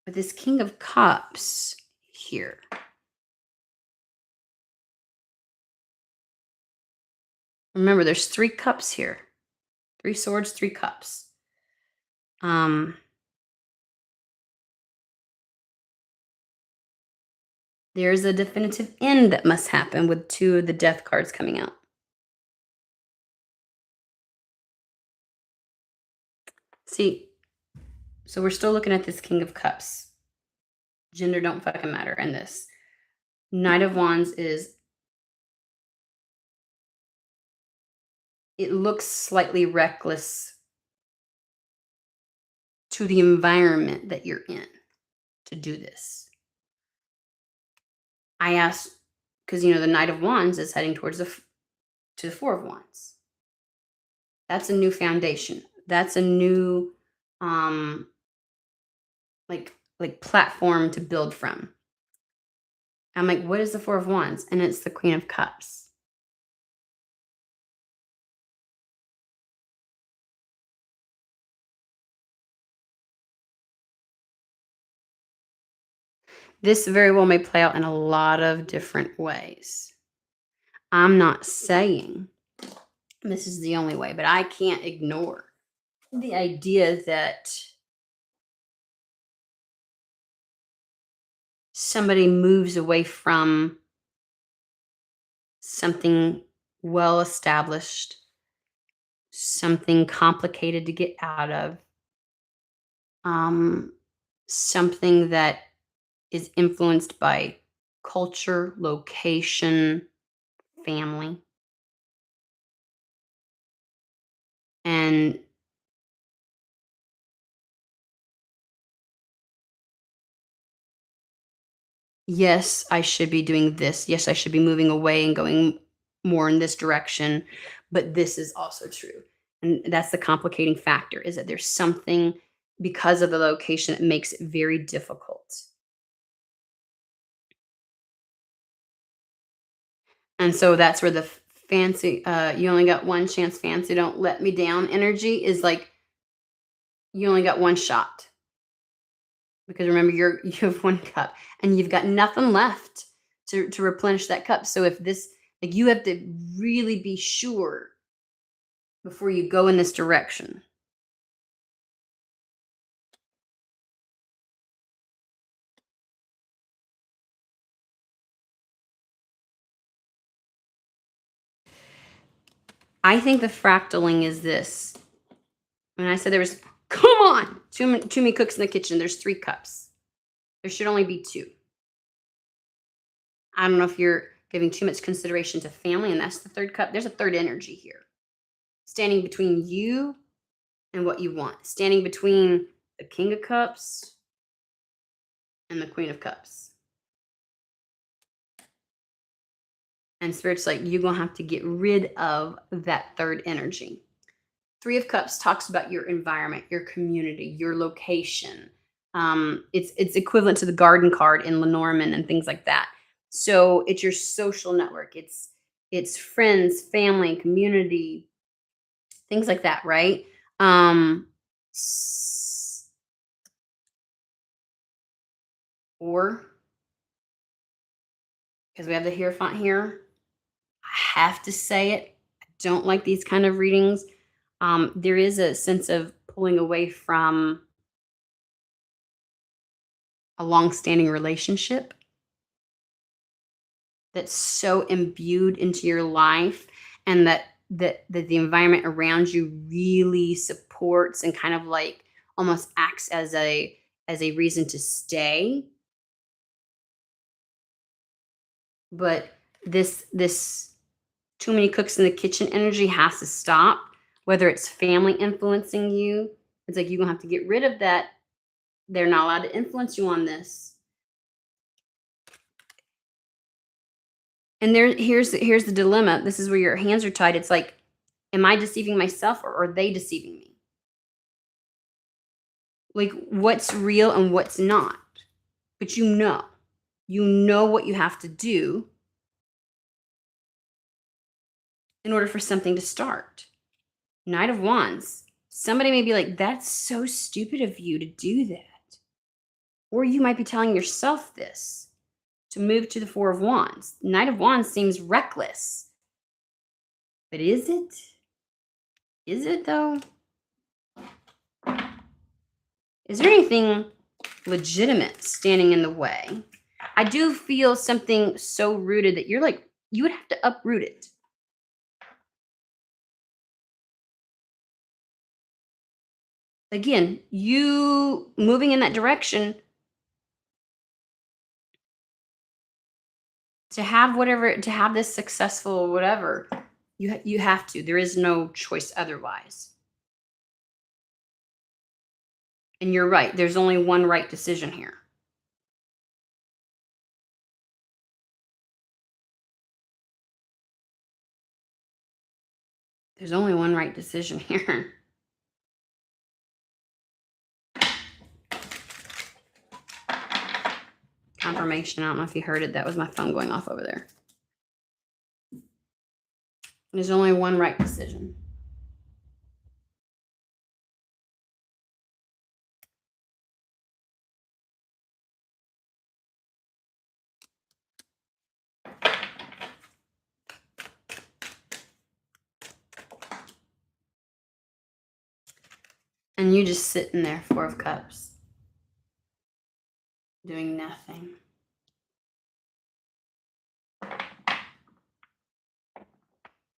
but this King of Cups here. Remember, there's 3 cups here. 3 swords, 3 cups. Um, there's a definitive end that must happen with 2 of the death cards coming out. See, so we're still looking at this King of Cups. Gender don't fucking matter in this. Knight of Wands is, it looks slightly reckless to the environment that you're in to do this. I asked, because the Knight of Wands is heading towards to the Four of Wands. That's a new foundation. That's a new like platform to build from. I'm like, what is the Four of Wands? And it's the Queen of Cups. This very well may play out in a lot of different ways. I'm not saying this is the only way, but I can't ignore the idea that somebody moves away from something well established, something complicated to get out of, something that is influenced by culture, location, family. And yes, I should be doing this. Yes, I should be moving away and going more in this direction. But this is also true. And that's the complicating factor, is that there's something because of the location that makes it very difficult. And so that's where the fancy, you only got one chance, fancy, don't let me down energy is like you only got one shot. Because remember, you have one cup and you've got nothing left to replenish that cup. So if this, like, you have to really be sure before you go in this direction. I think the fractaling is this. When I said there was, come on, too many cooks in the kitchen. There's 3 cups. There should only be 2. I don't know if you're giving too much consideration to family, and that's the 3rd cup. There's a 3rd energy here, standing between you and what you want, standing between the King of Cups and the Queen of Cups. And Spirit's like, you're going to have to get rid of that 3rd energy. 3 of Cups talks about your environment, your community, your location. It's equivalent to the garden card in Lenormand and things like that. So it's your social network. It's friends, family, community, things like that, right? Or because we have the Hierophant here, I have to say it. I don't like these kind of readings. There is a sense of pulling away from a long-standing relationship that's so imbued into your life, and that the environment around you really supports and kind of like almost acts as a reason to stay. But this too many cooks in the kitchen energy has to stop. Whether it's family influencing you, it's like you're gonna have to get rid of that They're not allowed to influence you on this. And here's the dilemma. This is where your hands are tied. It's like, am I deceiving myself or are they deceiving me? Like, what's real and what's not? But you know what you have to do in order for something to start. Knight of Wands. Somebody may be like, that's so stupid of you to do that. Or you might be telling yourself this to move to the Four of Wands. Knight of Wands seems reckless. But is it? Is it though? Is there anything legitimate standing in the way? I do feel something so rooted that you're like, you would have to uproot it. Again, you moving in that direction to have whatever, to have this successful whatever, you have to. There is no choice otherwise. And you're right. There's only one right decision here. There's only one right decision here. Confirmation. I don't know if you heard it. That was my phone going off over there. There's only one right decision. And you just sitting there, Four of Cups, doing nothing.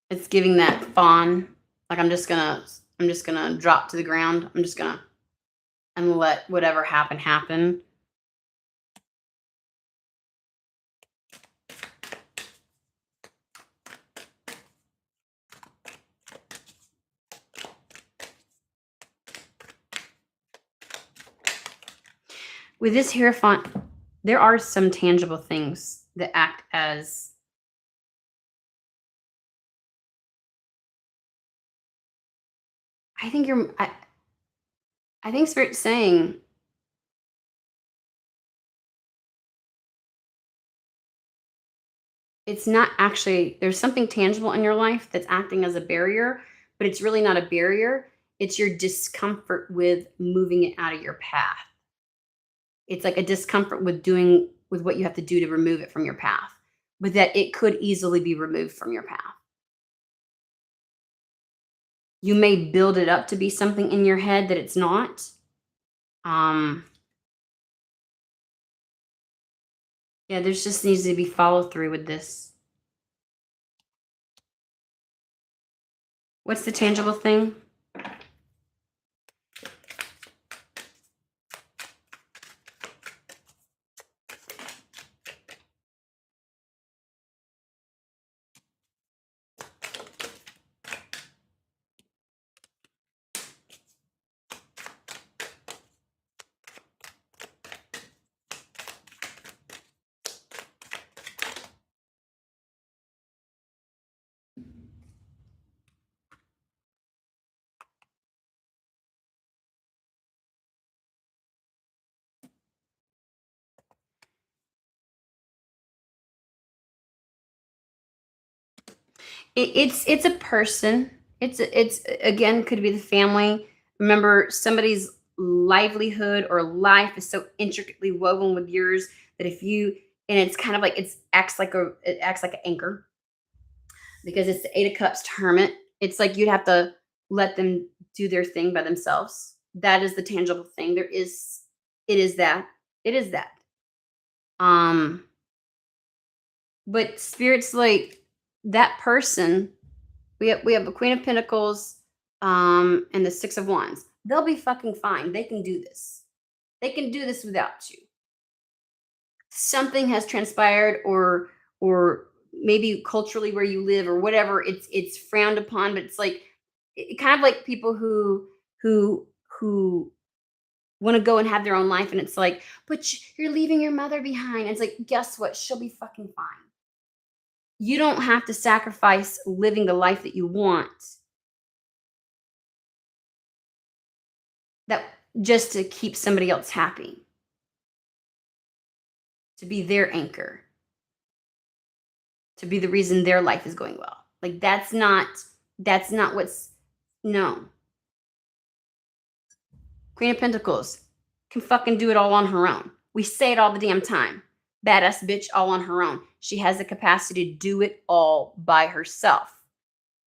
It's giving that fawn, like I'm just gonna drop to the ground. I'm just gonna and let whatever happen. With this Hierophant, there are some tangible things that act as I think you're I think Spirit's saying it's not actually there's something tangible in your life that's acting as a barrier, but it's really not a barrier. It's your discomfort with moving it out of your path. It's like a discomfort with doing with what you have to do to remove it from your path, but that it could easily be removed from your path. You may build it up to be something in your head that it's not. Um, yeah, there's just needs to be follow through with this. What's the tangible thing? It's a person. It's again could be the family. Remember, somebody's livelihood or life is so intricately woven with yours that if you and it's kind of like it acts like an anchor because it's the Eight of Cups to Hermit. It's like you'd have to let them do their thing by themselves. That is the tangible thing. It is that. It is that. Um, but spirits like that person we have a Queen of Pentacles, and the Six of Wands. They'll be fucking fine. They can do this. They can do this without you. Something has transpired, or maybe culturally where you live, or whatever. It's frowned upon, but it's like kind of like people who want to go and have their own life. And it's like, but you're leaving your mother behind. And it's like, guess what? She'll be fucking fine. You don't have to sacrifice living the life that you want that just to keep somebody else happy, to be their anchor, to be the reason their life is going well. Like that's not what's no. Queen of Pentacles can fucking do it all on her own. We say it all the damn time. Badass bitch all on her own. She has the capacity to do it all by herself.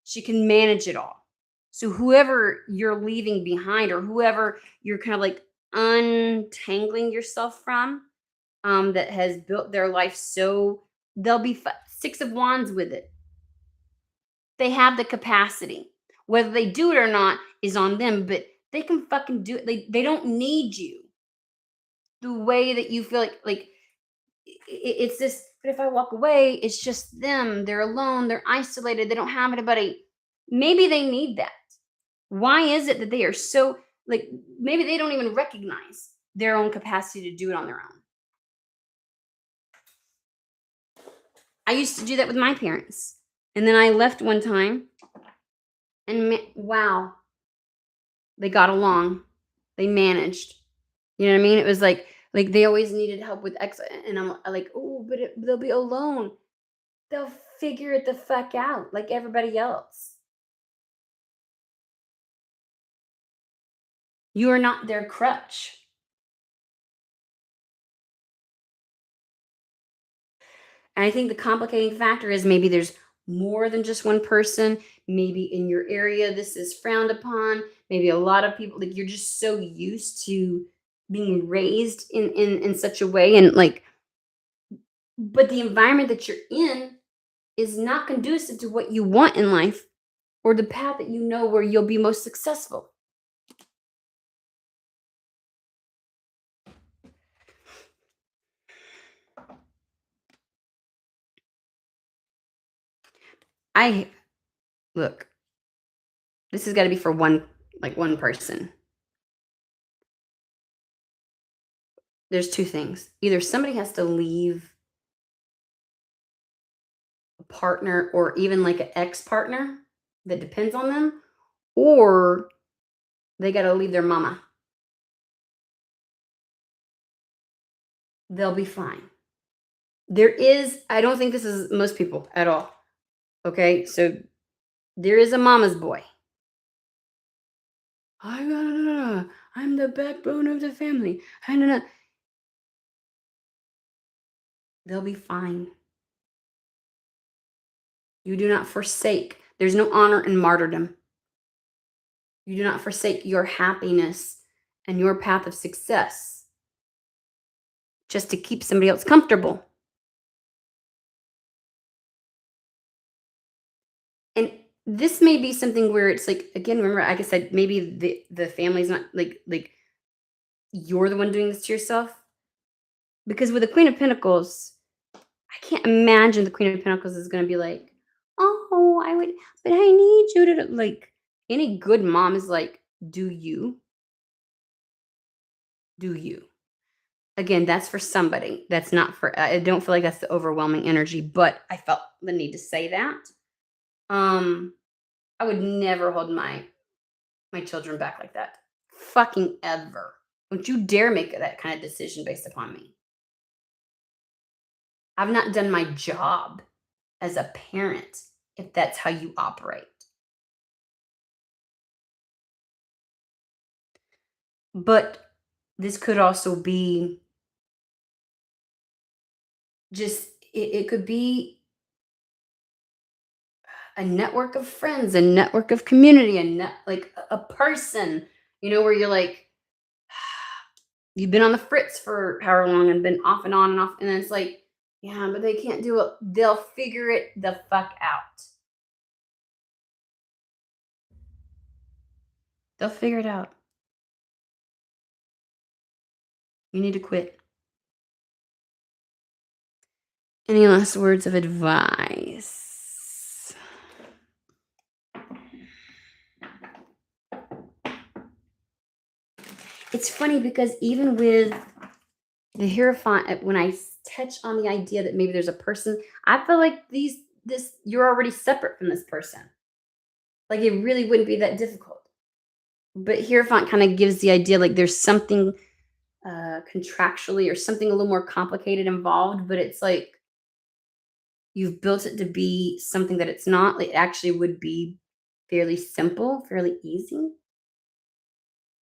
She can manage it all. So whoever you're leaving behind or whoever you're kind of like untangling yourself from, that has built their life so they'll be 6 of Wands with it. They have the capacity. Whether they do it or not is on them, but they can fucking do it. They don't need you the way that you feel like it's this. But if I walk away, it's just them. They're alone. They're isolated. They don't have anybody. Maybe they need that. Why is it that they are so like maybe they don't even recognize their own capacity to do it on their own? I used to do that with my parents. And then I left one time and wow, they got along. They managed. You know what I mean? It was like they always needed help with X and I'm like, "Oh, but they'll be alone. They'll figure it the fuck out like everybody else." You are not their crutch. And I think the complicating factor is maybe there's more than just one person. Maybe in your area, this is frowned upon. Maybe a lot of people, like you're just so used to being raised in such a way. And like, but the environment that you're in is not conducive to what you want in life or the path that you know where you'll be most successful. I look, this has got to be for one person. There's two things. Either somebody has to leave a partner or even like an ex-partner that depends on them, or they got to leave their mama. They'll be fine. I don't think this is most people at all. Okay, so there is a mama's boy. I'm the backbone of the family. They'll be fine. You do not forsake. There's no honor in martyrdom. You do not forsake your happiness and your path of success just to keep somebody else comfortable. And this may be something where it's like, again, remember, like I said, maybe the family's not like you're the one doing this to yourself. Because with the Queen of Pentacles, I can't imagine the Queen of Pentacles is going to be like, oh, I would, but I need you to like. Any good mom is like, do you? Do you? Again, that's for somebody. That's not for. I don't feel like that's the overwhelming energy, but I felt the need to say that. I would never hold my children back like that. Fucking ever. Don't you dare make that kind of decision based upon me. I've not done my job as a parent if that's how you operate. But this could also be just it could be a network of friends, a network of community, like a person, where you're like, you've been on the fritz for however long and been off and on and off. And then it's like, yeah, but they can't do it. They'll figure it the fuck out. They'll figure it out. You need to quit. Any last words of advice? It's funny because even with the Hierophant, when I touch on the idea that maybe there's a person, I feel like you're already separate from this person. Like it really wouldn't be that difficult. But Hierophant kind of gives the idea like there's something contractually or something a little more complicated involved, but it's like you've built it to be something that it's not. Like, it actually would be fairly simple, fairly easy.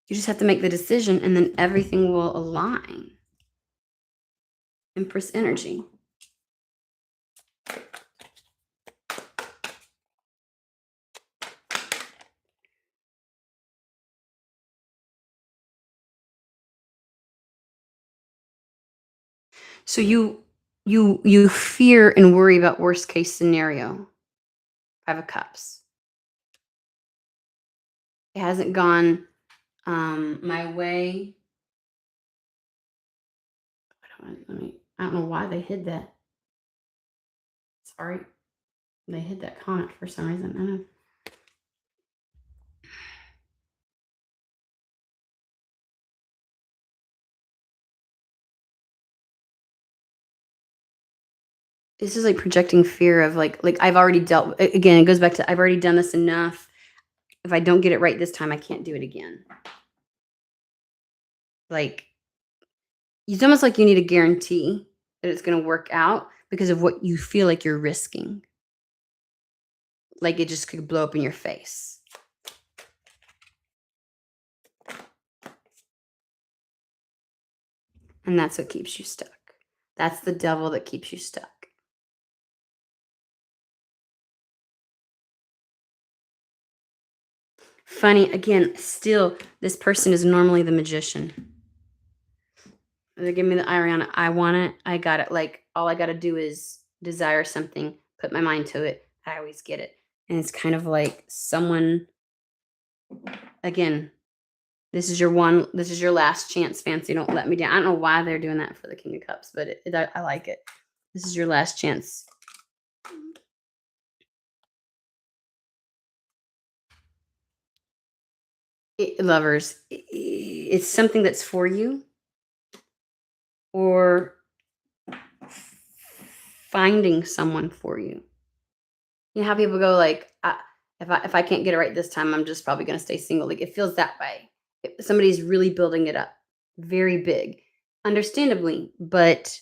You just have to make the decision and then everything will align. Empress energy. So you fear and worry about worst case scenario. Five of Cups. It hasn't gone my way. I don't know why they hid that. Sorry. They hid that comment for some reason. I don't know. This is like projecting fear of like I've already dealt again, it goes back to I've already done this enough. If I don't get it right this time, I can't do it again. Like it's almost like you need a guarantee that it's going to work out because of what you feel like you're risking. Like it just could blow up in your face. And that's what keeps you stuck. That's the devil that keeps you stuck. Funny, again, still, this person is normally the magician. They give me the Ariana. I want it. I got it. Like, all I got to do is desire something, put my mind to it. I always get it. And it's kind of like someone, again, this is your last chance, fancy. Don't let me down. I don't know why they're doing that for the King of Cups, but I like it. This is your last chance. Lovers, it's something that's for you or finding someone for you. You know how people go like, if I can't get it right this time, I'm just probably going to stay single. Like it feels that way. Somebody's really building it up, very big, understandably, but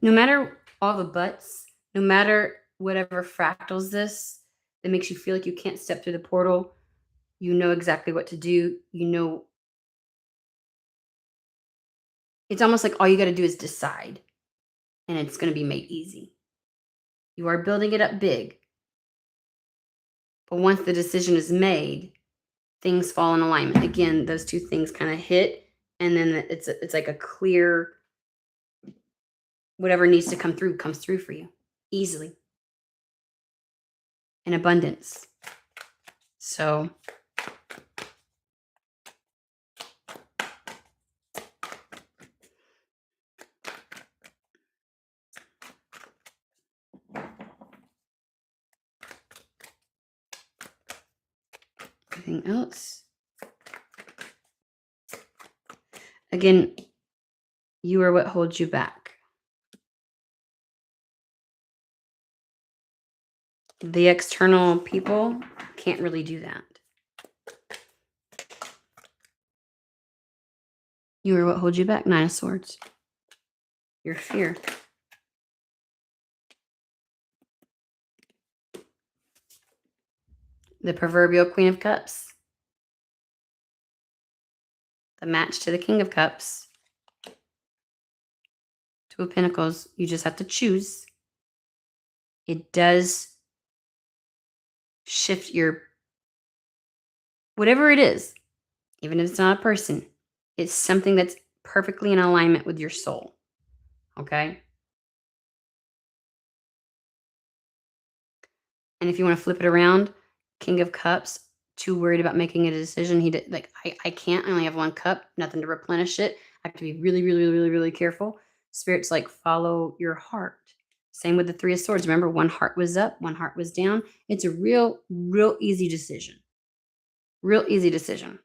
no matter all the buts, no matter whatever fractals this that makes you feel like you can't step through the portal, you know exactly what to do. You know, it's almost like all you got to do is decide and it's going to be made easy. You are building it up big. But once the decision is made, things fall in alignment. Again, those two things kind of hit and then it's like a clear whatever needs to come through comes through for you easily in abundance. So anything else? Again, you are what holds you back. The external people can't really do that. You are what holds you back. Nine of Swords. Your fear. The proverbial Queen of Cups. The match to the King of Cups. Two of Pentacles. You just have to choose. It does shift your, whatever it is, even if it's not a person, it's something that's perfectly in alignment with your soul. Okay? And if you want to flip it around, King of Cups, too worried about making a decision. He did like, I can't, I only have one cup, nothing to replenish it. I have to be really, really, really, really, really careful. Spirit's like, follow your heart. Same with the Three of Swords. Remember, one heart was up, one heart was down. It's a real easy decision. Real easy decision.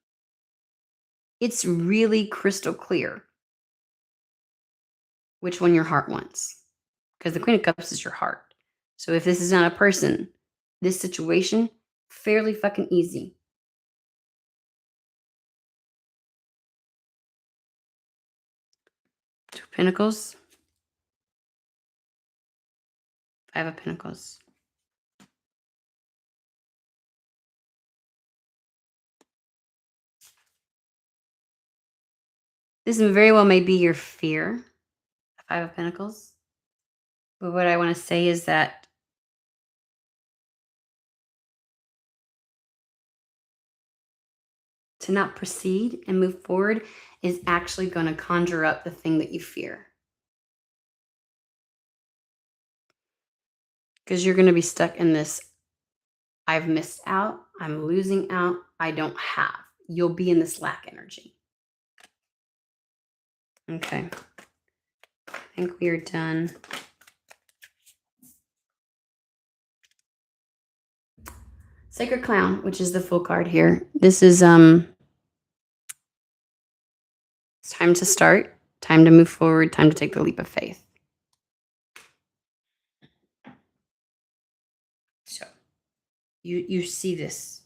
It's really crystal clear which one your heart wants. Because the Queen of Cups is your heart. So if this is not a person, this situation, fairly fucking easy. Two of Pentacles. Five of Pentacles. This very well may be your fear. Five of Pentacles. But what I want to say is that to not proceed and move forward is actually going to conjure up the thing that you fear. Because you're going to be stuck in this, I've missed out, I'm losing out, I don't have. You'll be in this lack energy. Okay. I think we are done. Sacred Clown, which is the full card here. This is it's time to start, time to move forward, time to take the leap of faith. So you see this.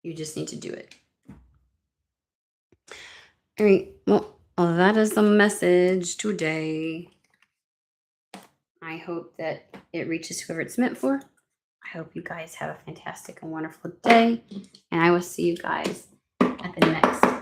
You just need to do it. All right. Well, that is the message today. I hope that it reaches whoever it's meant for. I hope you guys have a fantastic and wonderful day. And I will see you guys at the next